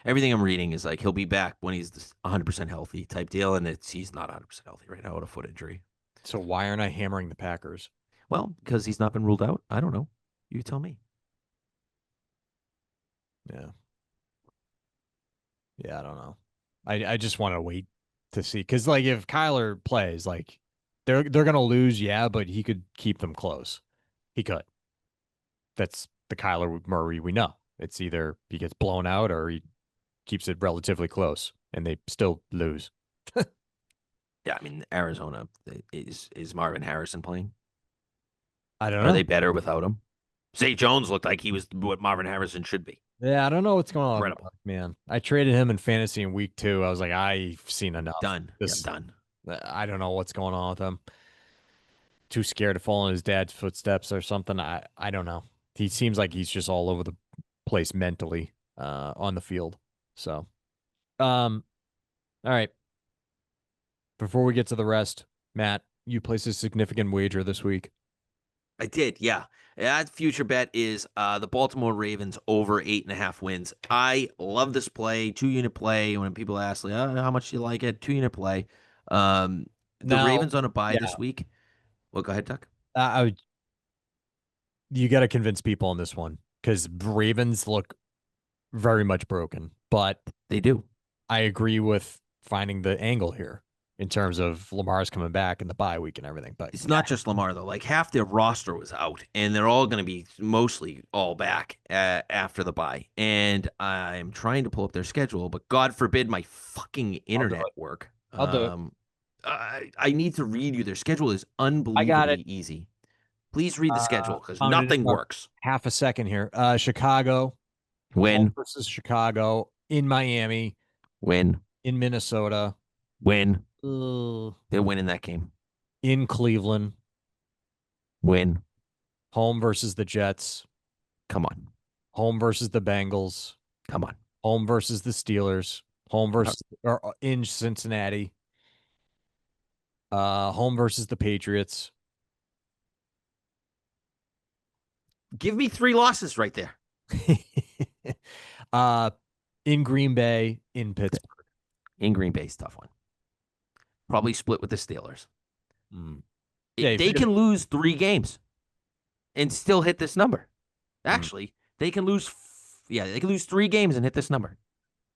Everything I'm reading is like he'll be back when he's 100% healthy type deal, and he's not 100% healthy right now with a foot injury. So why aren't I hammering the Packers? Well, because he's not been ruled out. I don't know. You tell me. Yeah. Yeah, I don't know. I just want to wait to see because like if Kyler plays, like they're gonna lose, yeah, but he could keep them close. He could. That's the Kyler Murray we know. It's either he gets blown out or he keeps it relatively close, and they still lose. Yeah, I mean Arizona is Marvin Harrison playing? I don't Are know. they better without him? Zay Jones looked like he was what Marvin Harrison should be. Yeah, I don't know what's going on, Incredible. man. I traded him in fantasy in week 2. I was like, I've seen enough. Done. Yeah, This, done. I don't know what's going on with him. Too scared to follow in his dad's footsteps or something. I don't know. He seems like he's just all over the place mentally, on the field. So, all right. Before we get to the rest, Matt, you placed a significant wager this week. I did, yeah. That future bet is the Baltimore Ravens over 8.5 wins. I love this play, 2-unit play. When people ask, like, how much do you like it? 2-unit play. The Now, Ravens on a bye yeah, this week. Well, go ahead, Tuck. I would, you got to convince people on this one because Ravens look very much broken. But They do. I agree with finding the angle here in terms of Lamar's coming back in the bye week and everything. But It's not just Lamar, though. Like half their roster was out, and they're all going to be mostly all back after the bye. And I'm trying to pull up their schedule, but God forbid my fucking internet work. I'll do it. I need to read you. Their schedule is I got it. unbelievably easy. Please read the schedule because Found it in nothing about works. half a second here. Chicago, home Win, versus Chicago, in Miami, win, in Minnesota, win. uh, They're winning that game. in Cleveland, Win. home versus the Jets, Come on. home versus the Bengals, Come on. home versus the Steelers, home versus or in Cincinnati, home versus the Patriots. Give me 3 losses right there. uh, in Green Bay, in Pittsburgh. In Green Bay's tough one. Probably split with the Steelers. Mm. Yeah, They can lose 3 games and still hit this number. Actually, they can lose. They can lose 3 games and hit this number.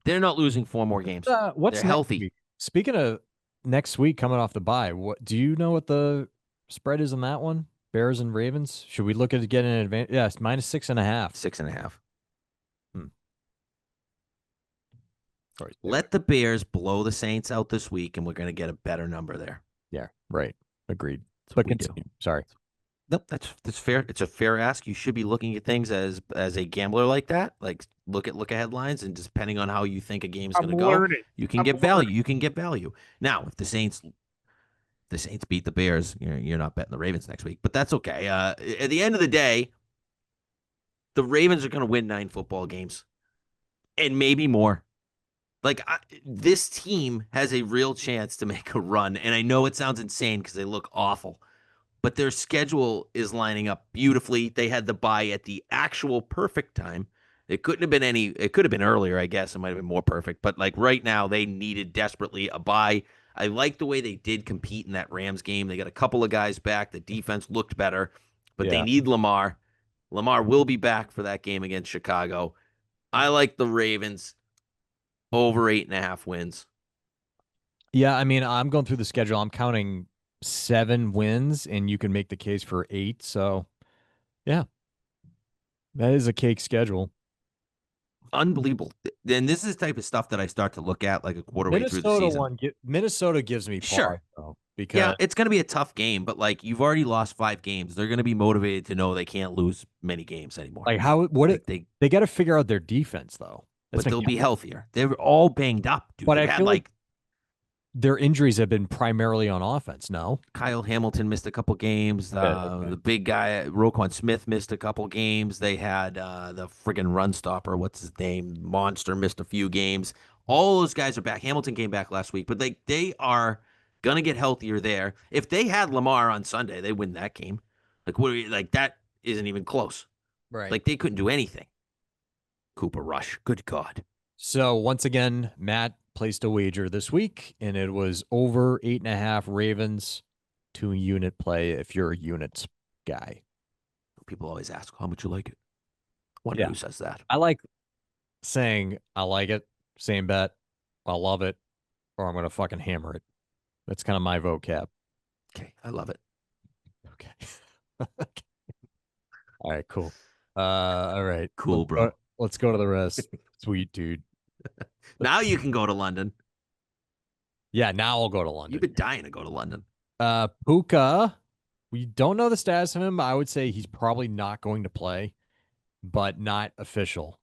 They're not losing 4 more games. What's They're healthy. Week? Speaking of next week coming off the bye. What do you know what the spread is on that one? Bears and Ravens. Should we look at getting an advantage? Yes, -6.5. 6.5. Hmm. Sorry. Let the Bears blow the Saints out this week, and we're going to get a better number there. Yeah, right. Agreed. That's what But we do. continue. Sorry. Nope, that's fair. It's a fair ask. You should be looking at things as a gambler like that. Like look at headlines, and depending on how you think a game is going I'm to go, learning. you can I'm get value. learning. You can get value. Now, if the Saints beat the Bears, you're not betting the Ravens next week, but that's okay. At the end of the day, the Ravens are going to win 9 football games and maybe more. Like this team has a real chance to make a run, and I know it sounds insane because they look awful, but their schedule is lining up beautifully. They had the bye at the actual perfect time. It couldn't have been any. It could have been earlier, I guess. It might have been more perfect, but like right now, they needed desperately a bye. I like the way they did compete in that Rams game. They got a couple of guys back. The defense looked better, but they Yeah. need Lamar. Lamar will be back for that game against Chicago. I like the Ravens over 8.5 wins. Yeah, I mean, I'm going through the schedule. I'm counting 7 wins, and you can make the case for 8. So, yeah, that is a cake schedule. Unbelievable. And this is the type of stuff that I start to look at like a quarter way through the season. Minnesota gives me pause Sure. though Yeah, because it's going to be a tough game, but like you've already lost 5 games. They're going to be motivated to know they can't lose many games anymore. like how what Like it, they got to figure out their defense though. That's but they'll be mechanical. healthier. They're all banged up, dude. But They've I had feel like like their injuries have been primarily on offense. No, Kyle Hamilton missed a couple games. Okay. The big guy, Roquan Smith, missed a couple games. They had the friggin' run stopper. What's his name? Monster missed a few games. All those guys are back. Hamilton came back last week, but they are gonna get healthier there. If they had Lamar on Sunday, they win that game. Like what? Like that isn't even close. right. Like they couldn't do anything. Cooper Rush. Good God. So once again, Matt placed a wager this week, and it was over 8.5 Ravens, 2 unit play. If you're a units guy, People always ask how much you like it. Wonder yeah, who says that. I like saying I like it, same bet, I love it, or I'm gonna fucking hammer it. That's kind of my vocab. Okay, I love it. Okay. All right, cool. All right. Cool, bro. Let's go to the rest. Sweet dude. Now you can go to London. Yeah, now I'll go to You've London. been dying to go to London. Puka, we don't know the status of him. I would say he's probably not going to play, but not official.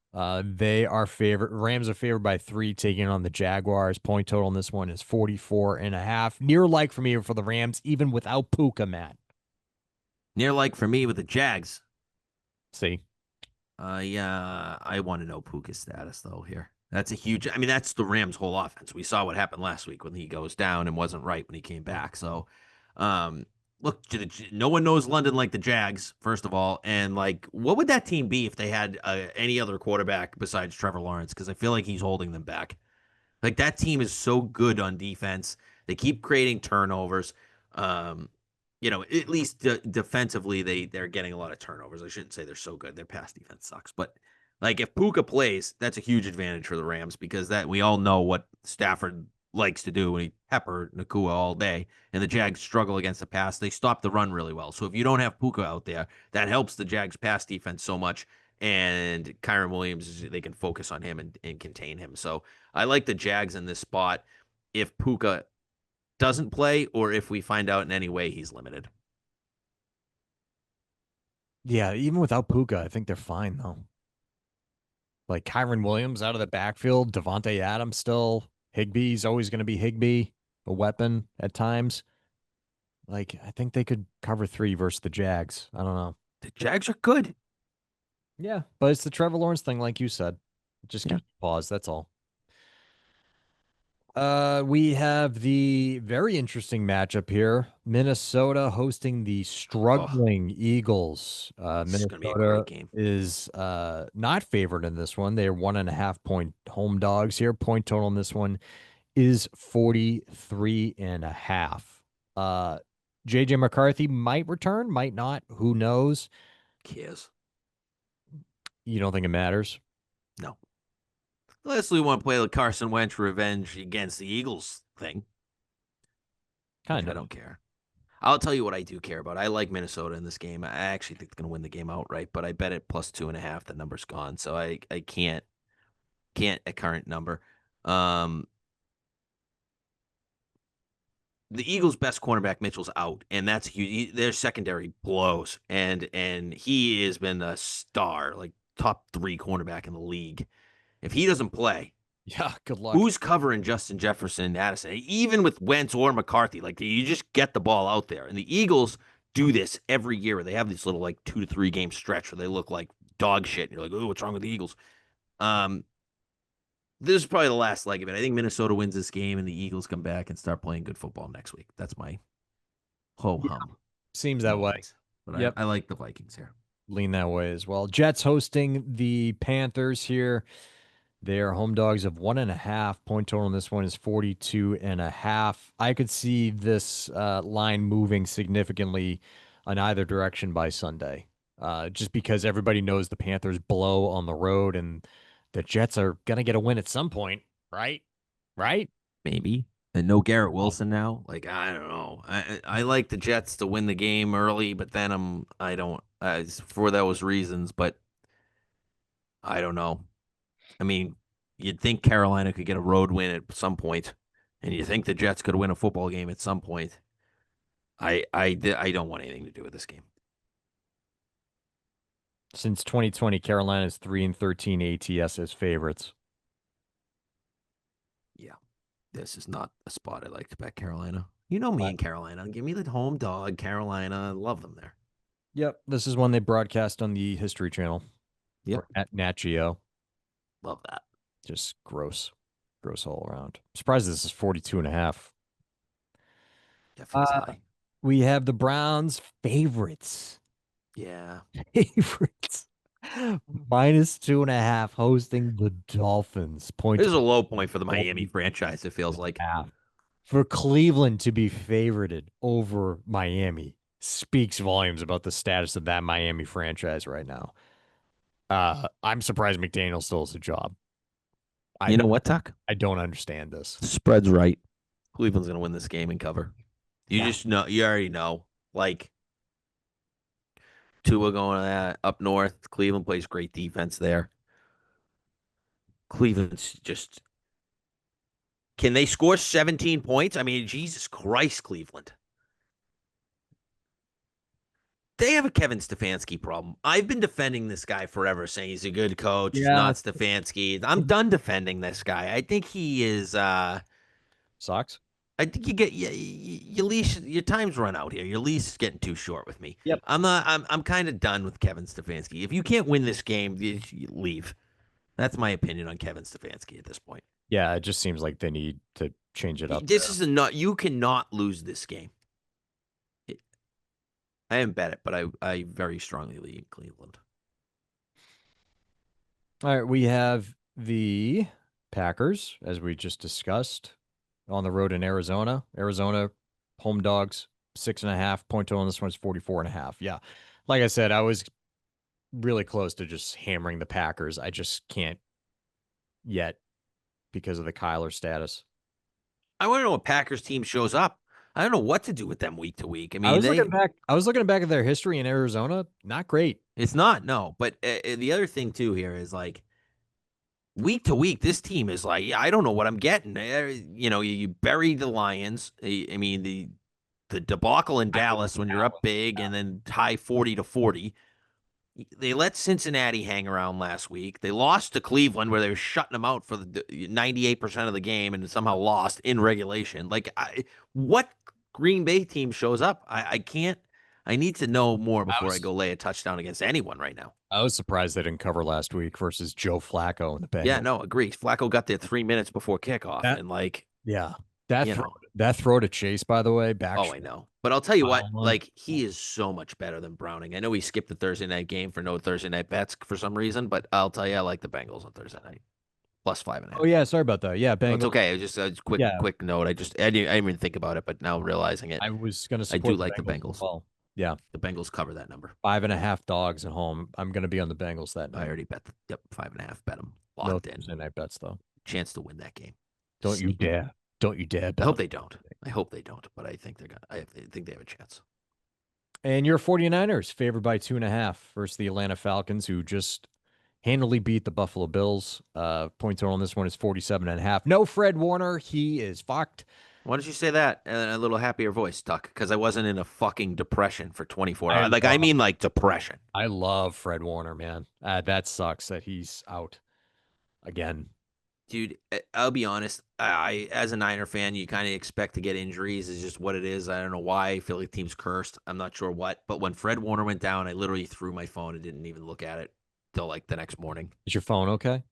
They are favored. Rams are favored by 3, taking on the Jaguars. Point total in this one is 44.5. Near like for me for the Rams, even without Puka, Matt. Near like for me with the Jags. See, Yeah, I want to know Puka's status though here. That's a huge. I mean, that's the Rams' whole offense. We saw what happened last week when he goes down and wasn't right when he came back. So, um, look, no one knows London like the Jags, first of all. And like, what would that team be if they had any other quarterback besides Trevor Lawrence? Because I feel like he's holding them back. Like that team is so good on defense. They keep creating turnovers. Um, at least defensively, they're getting a lot of turnovers. I shouldn't say they're so good. Their pass defense sucks, but like if Puka plays, that's a huge advantage for the Rams because that we all know what Stafford likes to do when he pepper Nakua all day, and the Jags struggle against the pass. They stop the run really well. So if you don't have Puka out there, that helps the Jags pass defense so much. And Kyron Williams, they can focus on him and contain him. So I like the Jags in this spot if Puka doesn't play or if we find out in any way he's limited. yeah, even without Puka, I think they're fine though. Like Kyron Williams out of the backfield, Devontae Adams still, Higbee's always going to be Higbee, a weapon at times. Like I think they could cover 3 versus the Jags. I don't know. The Jags are good. Yeah, but it's the Trevor Lawrence thing, like you said. It just Yeah. gives me pause. That's all. We have the very interesting matchup here. Minnesota hosting the Oh, struggling Eagles. this is going to be a great Minnesota game. is not favored in this one. They are 1.5 point home dogs here. Point total in this one is 43.5. JJ McCarthy might return, might not. Who knows? Cares. You don't think it matters? No. Unless we want to play the Carson Wentz revenge against the Eagles thing. Kind I of. don't care. I'll tell you what I do care about. I like Minnesota in this game. I actually think they're going to win the game outright, but I bet it plus 2.5. The number's gone, so I can't a current number. Um, the Eagles' best cornerback Mitchell's out, and that's huge. Their secondary blows, and he has been a star, like top 3 cornerback in the league. If he doesn't play, Yeah, good luck. who's covering Justin Jefferson, Addison? Even with Wentz or McCarthy, like you just get the ball out there. And the Eagles do this every year. They have this little like 2 to 3 game stretch where they look like dog shit. And you're like, oh, what's wrong with the Eagles? Um, this is probably the last leg of it. I think Minnesota wins this game and the Eagles come back and start playing good football next week. That's my ho Yeah, hum. seems that No way. offense, but Yep. I like the Vikings here. Lean that way as well. Jets hosting the Panthers here. They are home dogs of 1.5. Point total in this one is 42.5. I could see this line moving significantly on either direction by Sunday. Just because everybody knows the Panthers blow on the road and the Jets are gonna get a win at some point, right? Right? Maybe. And no Garrett Wilson now. Like I don't know. I like the Jets to win the game early, but then I don't for those reasons. But I don't know. I mean, you'd think Carolina could get a road win at some point, and you think the Jets could win a football game at some point. I don't want anything to do with this game. Since 2020, Carolina's 3-13 ATS as favorites. Yeah, this is not a spot I like to bet Carolina. You know me in Carolina. Give me the home dog, Carolina. Love them there. Yep, this is one they broadcast on the History Channel Yep, or at Nat Geo. love that. Just gross. Gross all around. I'm surprised this is 42.5. That feels Uh, high. we have the Browns favorites. Yeah. Favorites. -2.5 hosting the Dolphins. Point This is a total low point for the Miami 40 franchise, it feels and like. a half. For Cleveland to be favorited over Miami speaks volumes about the status of that Miami franchise right now. I'm surprised McDaniel still has a job. You I know what, Tuck? I don't understand this. Spread's right. Cleveland's going to win this game and cover. You Yeah. just know, you already know. Like, Tua going to that up north. Cleveland plays great defense there. Cleveland's just, can they score 17 points? I mean, Jesus Christ, Cleveland. They have a Kevin Stefanski problem. I've been defending this guy forever, saying he's a good coach. He's Yeah. not Stefanski. I'm done defending this guy. I think he is. Sucks. I think you get your leash. Your time's run out here. Your leash is getting too short with me. Yep. I'm not. I'm kind of done with Kevin Stefanski. If you can't win this game, you leave. That's my opinion on Kevin Stefanski at this point. Yeah, it just seems like they need to change it up This there. is a not. You cannot lose this game. I haven't bet it, but I very strongly lean Cleveland. All right, we have the Packers, as we just discussed, on the road in Arizona. Arizona home dogs, 6.5. Point total on this one is 44.5. Yeah. Like I said, I was really close to just hammering the Packers. I just can't yet because of the Kyler status. I want to know what Packers team shows up. I don't know what to do with them week to week. I I mean, was looking back. I was looking back at their history in Arizona. Not great. it's not no. But the other thing too here is like week to week, this team is like, I don't know what I'm getting. You bury the Lions. I mean, the debacle in Dallas when you're up big and then tie 40-40. They let Cincinnati hang around last week. They lost to Cleveland where they were shutting them out for the 98% of the game and somehow lost in regulation. Like, what Green Bay team shows up? I can't. I need to know more I before I was go lay a touchdown against anyone right now. I was surprised they didn't cover last week versus Joe Flacco and the Yeah, Bengals. no, agree. Flacco got there 3 minutes before kickoff, That and like, yeah. That you throw know, that throw to Chase, by the way, back oh, I know. But I'll tell you what, one. like, he is so much better than Browning. I know he skipped the Thursday night game for no Thursday night bets for some reason, but I'll tell you, I like the Bengals on Thursday night. Plus five and a Oh half. yeah, sorry about that. Yeah, No, it's Bengals. okay. It's just a quick Yeah, quick note. I didn't even think about it, but now realizing it, I was gonna I do support the like the Bengals as Bengals. well. Yeah, The Bengals cover that number. 5.5 dogs at home. I'm gonna be on the Bengals that I night. already bet. Yep, 5.5. Bet them No locked in. Thursday night bets though. Chance to win that game. Don't you Sneaky. dare. Don't you dare I bet hope them. they don't. I hope they don't, but I think they're gonna. I think they have a chance. And your 49ers favored by 2.5 versus the Atlanta Falcons, who just handily beat the Buffalo Bills. Point total on this one is 47.5. No Fred Warner. He is fucked. Why don't you say that in a little happier voice, Tuck? Because I wasn't in a fucking depression for 24 I hours. Like, I love mean, like depression. I love Fred Warner, man. That sucks that he's out again. Dude, I'll be honest. I as a Niner fan, you kind of expect to get injuries. Is just what it is. I don't know why. I feel like the team's cursed. I'm not sure what. But when Fred Warner went down, I literally threw my phone and didn't even look at it till like the next morning. Is your phone okay?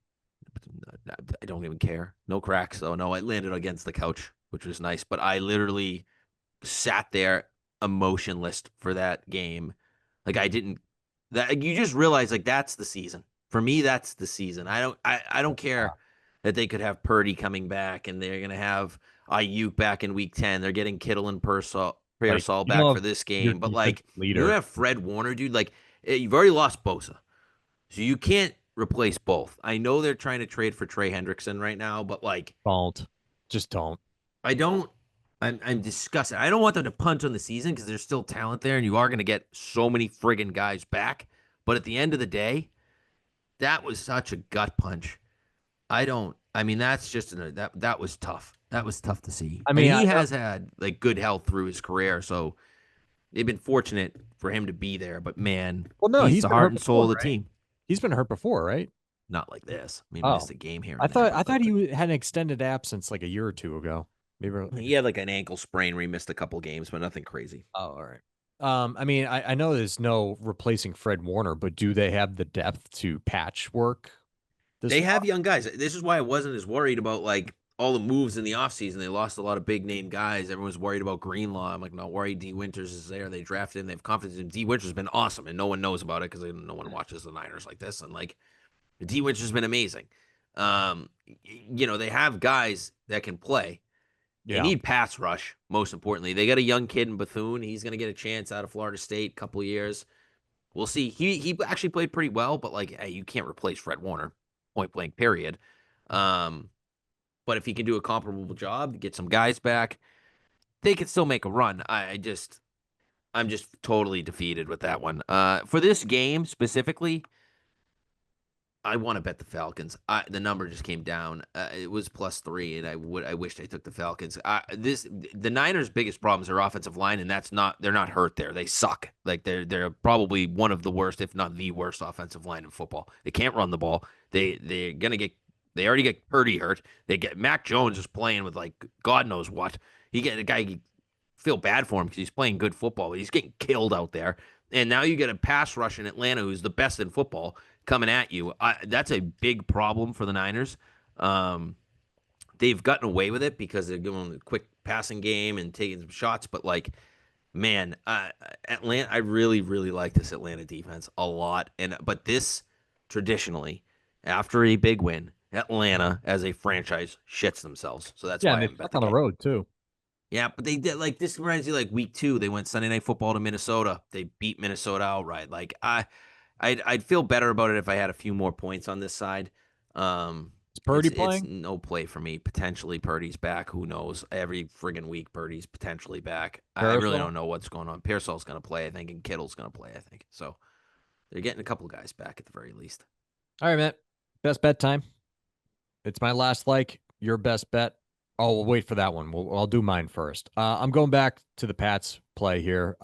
I don't even care. No cracks though. No, I landed against the couch, which was nice. But I literally sat there emotionless for that game. Like I didn't. That you just realize like that's the season for me. That's the season. I don't care that they could have Purdy coming back and they're gonna have Ayuk back in week 10. They're getting Kittle and Like, Pearsall you back know, for this your game. But defense like you don't leader, have Fred Warner, dude. Like you've already lost Bosa. So you can't replace both. I know they're trying to trade for Trey Hendrickson right now, but like don't. Just don't. I don't. I'm disgusted. I don't want them to punt on the season because there's still talent there, and you are going to get so many friggin' guys back. But at the end of the day, that was such a gut punch. I don't. I mean, that's just that was tough. That was tough to see. I And mean, he has had like good health through his career, so they've been fortunate for him to be there. But man, well, no, he's he's the been heart hurt and soul before, of the right? team. He's been hurt before, right? Not like this. I mean, missed Oh, a game here I and there, thought but I thought like he had an extended absence like a year or two ago. Maybe. he had like an ankle sprain where he missed a couple games, but nothing crazy. Oh, all right. I mean, I know there's no replacing Fred Warner, but do they have the depth to patchwork this They have far? young guys. This is why I wasn't as worried about like all the moves in the offseason. They lost a lot of big name guys. Everyone's worried about Greenlaw. I'm like, not worried. D Winters is there. They drafted him. They have confidence in D Winters has been awesome, and no one knows about it because no one watches the Niners like this. And like D Winters has been amazing. They have guys that can play. They Yeah. need pass rush, most importantly. They got a young kid in Bethune. He's going to get a chance out of Florida State, couple years. We'll see. He actually played pretty well, but like, hey, you can't replace Fred Warner, point blank, period. Um, but if he can do a comparable job, get some guys back, they could still make a run. I'm just totally defeated with that one. For this game specifically, I want to bet the Falcons. The number just came down. It was +3, and I wished I took the Falcons. The Niners' biggest problem is their offensive line, and they're not hurt there. They suck. Like they're probably one of the worst, if not the worst, offensive line in football. They can't run the ball. They're gonna get. They already get Purdy hurt. They get Mac Jones is playing with like God knows what. He get a guy. You feel bad for him because he's playing good football, but he's getting killed out there. And now you get a pass rush in Atlanta who's the best in football coming at you. That's a big problem for the Niners. Um, they've gotten away with it because they're going a quick passing game and taking some shots. But like, man, Atlanta, I really, really like this Atlanta defense a lot. But this traditionally, after a big win, Atlanta as a franchise shits themselves. So that's Yeah, why and I they haven't bet suck the on the game. road too. Yeah, but they did like this reminds you like week 2. They went Sunday Night Football to Minnesota. They beat Minnesota outright. Like I'd feel better about it if I had a few more points on this side. Um, Is it's Purdy it's playing? no play for me. Potentially Purdy's back. Who knows? Every friggin' week Purdy's potentially back. I really Carousel? don't know what's going on. Pearsall's going to play, I think, and Kittle's going to play, I think. So they're getting a couple guys back at the very least. All right, Matt. Best bet time. It's my last like. Your best bet. Oh, we'll wait for that one. I'll do mine first. I'm going back to the Pats play here.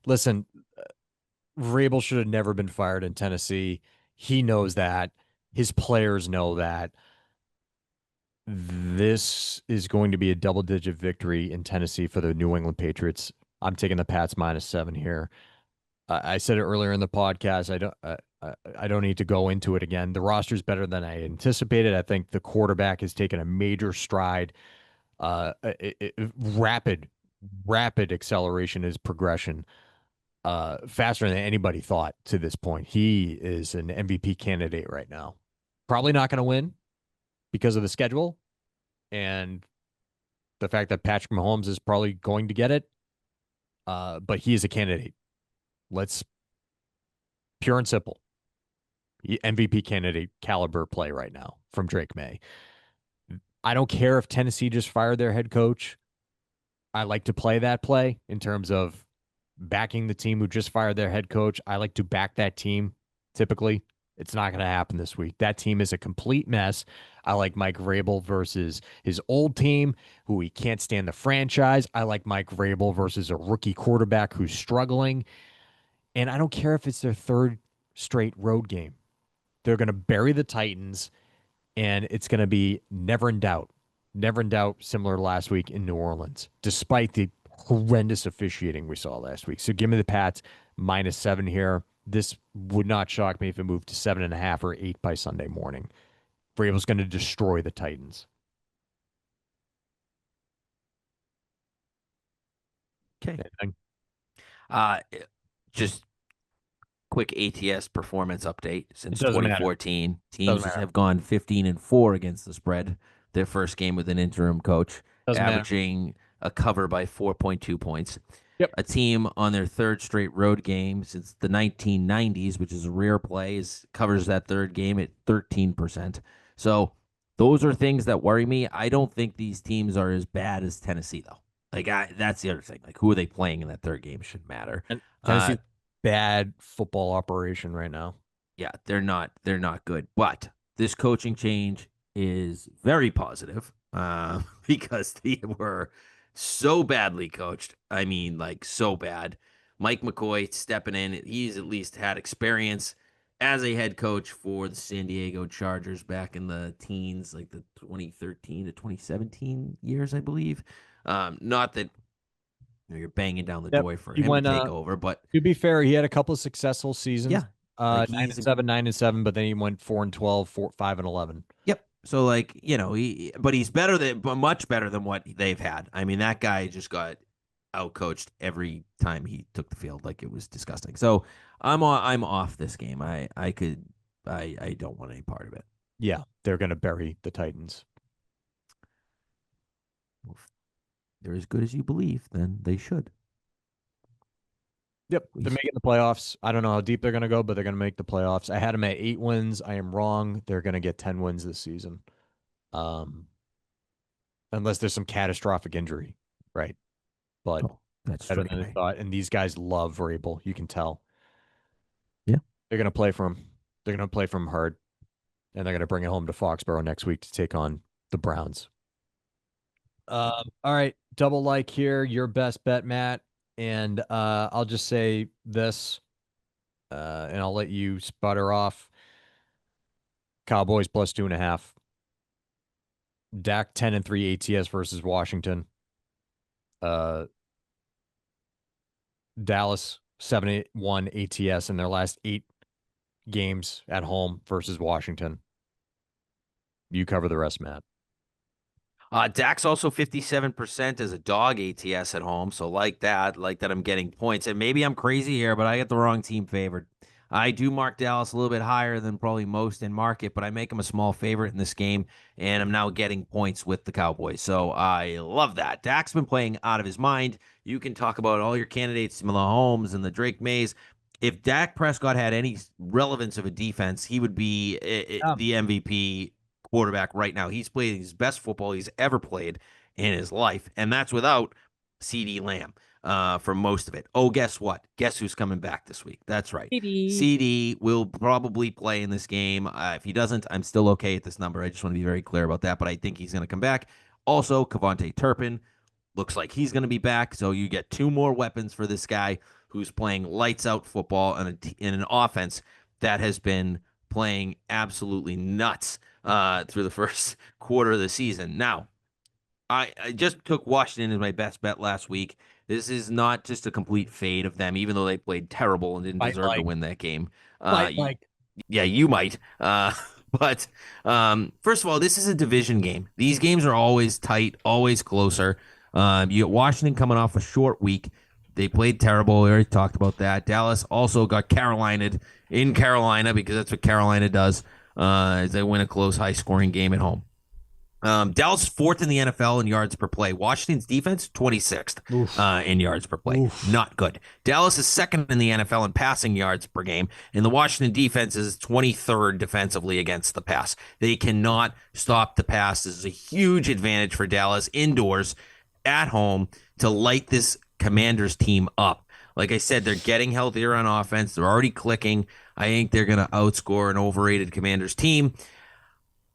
Listen, Vrabel should have never been fired in Tennessee. He knows that. His players know that. This is going to be a double-digit victory in Tennessee for the New England Patriots. I'm taking the Pats -7 here. I said it earlier in the podcast. I don't need to go into it again. The roster's better than I anticipated. I think the quarterback has taken a major stride. Rapid, rapid acceleration is progression. Faster than anybody thought to this point. He is an MVP candidate right now. Probably not going to win because of the schedule and the fact that Patrick Mahomes is probably going to get it. But he is a candidate. Let's pure and simple. MVP candidate caliber play right now from Drake May. I don't care if Tennessee just fired their head coach. I like to play that play in terms of backing the team who just fired their head coach. I like to back that team typically. It's not going to happen this week. That team is a complete mess. I like Mike Vrabel versus his old team, who he can't stand the franchise. I like Mike Vrabel versus a rookie quarterback who's struggling. And I don't care if it's their third straight road game. They're going to bury the Titans, and it's going to be never in doubt. Never in doubt, similar to last week in New Orleans, despite the horrendous officiating we saw last week. So give me the Pats -7 here. This would not shock me if it moved to 7.5 or 8 by Sunday morning. Vrabel's going to destroy the Titans. Okay. And Uh, just quick ATS performance update. it Since doesn't matter. 2014, Doesn't teams matter. have gone 15-4 against the spread. Their first game with an interim coach, Doesn't matter. averaging a cover by 4.2 points. Yep. A team on their third straight road game since the 1990s, which is a rare play, covers that third game at 13%. So those are things that worry me. I don't think these teams are as bad as Tennessee, though. That's the other thing. Like, who are they playing in that third game shouldn't matter. And Uh, Tennessee's bad football operation right now. yeah, they're not good. But this coaching change is very positive because they were so badly coached. I mean, like so bad. Mike McCoy stepping in. He's at least had experience as a head coach for the San Diego Chargers back in the teens, like the 2013 to 2017 years, I believe. Not that you're banging down the Yep. door for He him to went take over, but to be fair, he had a couple of successful seasons. yeah, like 9-7, 9-7, but then he went 4-12, 5-11. Yep. So but he's but much better than what they've had. I mean, that guy just got outcoached every time he took the field. Like it was disgusting. So I'm off this game. I don't want any part of it. Yeah, they're going to bury the Titans. Well, if they're as good as you believe, then they should. Yep, they're making the playoffs. I don't know how deep they're going to go, but they're going to make the playoffs. I had them at 8 wins. I am wrong. They're going to get 10 wins this season, unless there's some catastrophic injury, right? But Oh, that's better straight than I away. thought. And these guys love Vrabel. You can tell. Yeah. They're going to play from. They're going to play from hard, and they're going to bring it home to Foxborough next week to take on the Browns. All right, double like here. Your best bet, Matt. And I'll just say this, and I'll let you sputter off. Cowboys +2.5. Dak 10-3 ATS versus Washington. Dallas 7-1 ATS in their last 8 games at home versus Washington. You cover the rest, Matt. Dak's also 57% as a dog ATS at home. So like that I'm getting points. And maybe I'm crazy here, but I get the wrong team favored. I do mark Dallas a little bit higher than probably most in market, but I make them a small favorite in this game, and I'm now getting points with the Cowboys. So I love that. Dak's been playing out of his mind. You can talk about all your candidates, Mahomes and the Drake Mays. If Dak Prescott had any relevance of a defense, he would be the MVP quarterback right now. He's playing his best football he's ever played in his life, and that's without CD Lamb for most of it. Oh, guess what? Guess who's coming back this week? That's right. CD will probably play in this game. If he doesn't, I'm still okay at this number. I just want to be very clear about that, but I think he's going to come back. Also, Kevontae Turpin looks like he's going to be back, so you get 2 more weapons for this guy who's playing lights out football in an offense that has been playing absolutely nuts through the first quarter of the season. Now, I just took Washington as my best bet last week. This is not just a complete fade of them, even though they played terrible and didn't Fight deserve to Mike. win that game. Fight Mike. Yeah, you might. But first of all, this is a division game. These games are always tight, always closer. You get Washington coming off a short week. They played terrible. We already talked about that. Dallas also got Carolinaed in Carolina because that's what Carolina does. As they win a close, high-scoring game at home. Dallas is fourth in the NFL in yards per play. Washington's defense, 26th in yards per play. Not good. Dallas is second in the NFL in passing yards per game, and the Washington defense is 23rd defensively against the pass. They cannot stop the pass. This is a huge advantage for Dallas indoors at home to light this Commanders team up. Like I said, they're getting healthier on offense. They're already clicking. I think they're going to outscore an overrated Commanders team.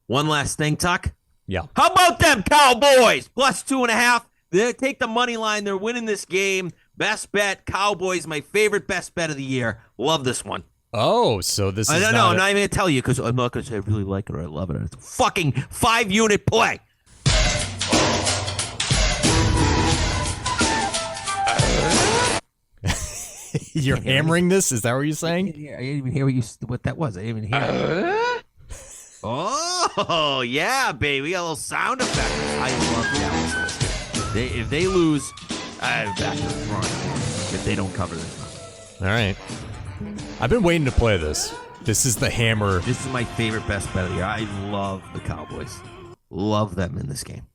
One last thing, Tuck. Yeah. How about them Cowboys? Plus 2.5. They take the money line. They're winning this game. Best bet. Cowboys, my favorite best bet of the year. Love this one. Oh, so this is I'm not even going to tell you because I'm not going to say I really like it or I love it. It's a fucking 5-unit play. You're hammering this? Is that what you're saying? I didn't even hear what that was. I didn't even hear it. Oh, yeah, baby. We got a little sound effect. I love Dallas. If they lose, I'm back to the front. If they don't cover this. All right. I've been waiting to play this. This is the hammer. This is my favorite best bet of the year. I love the Cowboys. Love them in this game.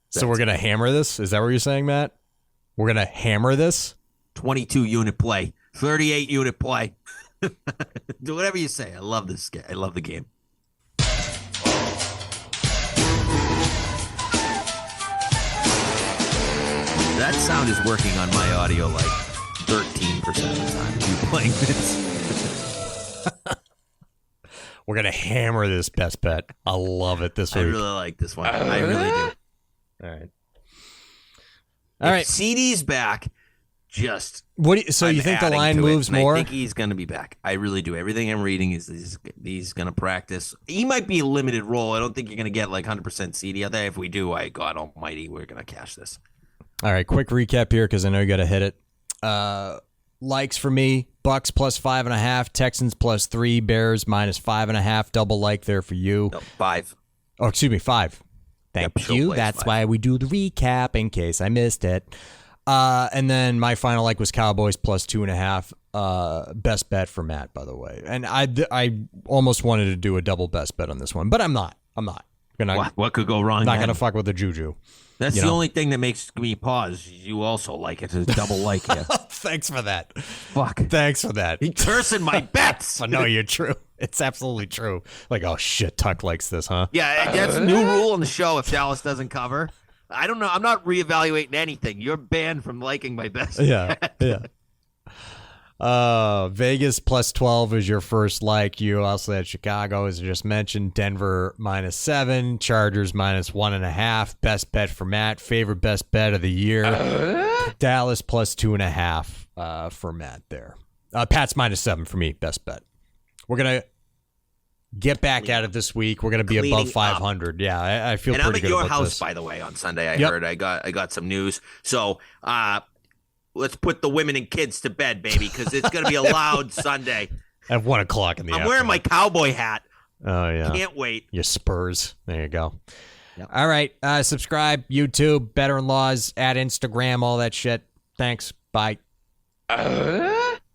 So we're going to hammer this? Is that what you're saying, Matt? We're going to hammer this? 22-unit play. 38-unit play. Do whatever you say. I love this game. I love the game. That sound is working on my audio like 13% of the time. You playing this? We're going to hammer this best bet. I love it this week. I really like this one. I really do. All right. All right. CD's back. So you think the line moves more? I think he's going to be back. I really do. Everything I'm reading is he's going to practice. He might be a limited role. I don't think you're going to get like 100% CD out there. If we do, God almighty, we're going to cash this. All right, quick recap here because I know you got to hit it. Likes for me, Bucks plus 5.5, Texans plus 3, Bears minus 5.5. Double like there for you. No, 5. Oh, excuse me, 5. Thank you. That's 5. Why we do the recap in case I missed it. And then my final like was Cowboys plus 2.5. Best bet for Matt, by the way. And I almost wanted to do a double best bet on this one, but I'm not. What could go wrong? Not gonna fuck with the juju. That's the only thing that makes me pause. You also like it. It's a double like here. Thanks for that. Fuck. Thanks for that. You're cursing my bets. I know you're true. It's absolutely true. Like, oh shit, Tuck likes this, huh? Yeah, that's a new rule on the show if Dallas doesn't cover. I don't know. I'm not reevaluating anything. You're banned from liking my best. Yeah. Vegas plus 12 is your first like. You also had Chicago, as I just mentioned. Denver minus 7. Chargers minus 1.5. Best bet for Matt. Favorite best bet of the year. Dallas plus 2.5 for Matt there. Pat's minus 7 for me. Best bet. We're going to get back at it this week. We're going to be above 500. Yeah, I feel pretty good about this. And I'm at your house, by the way, on Sunday. I heard I got some news. So, let's put the women and kids to bed, baby, because it's going to be a loud Sunday. At 1 o'clock in the afternoon. I'm wearing my cowboy hat. Oh, yeah. Can't wait. Your Spurs. There you go. Yep. All right. Subscribe, YouTube, Better In Laws, at Instagram, all that shit. Thanks. Bye.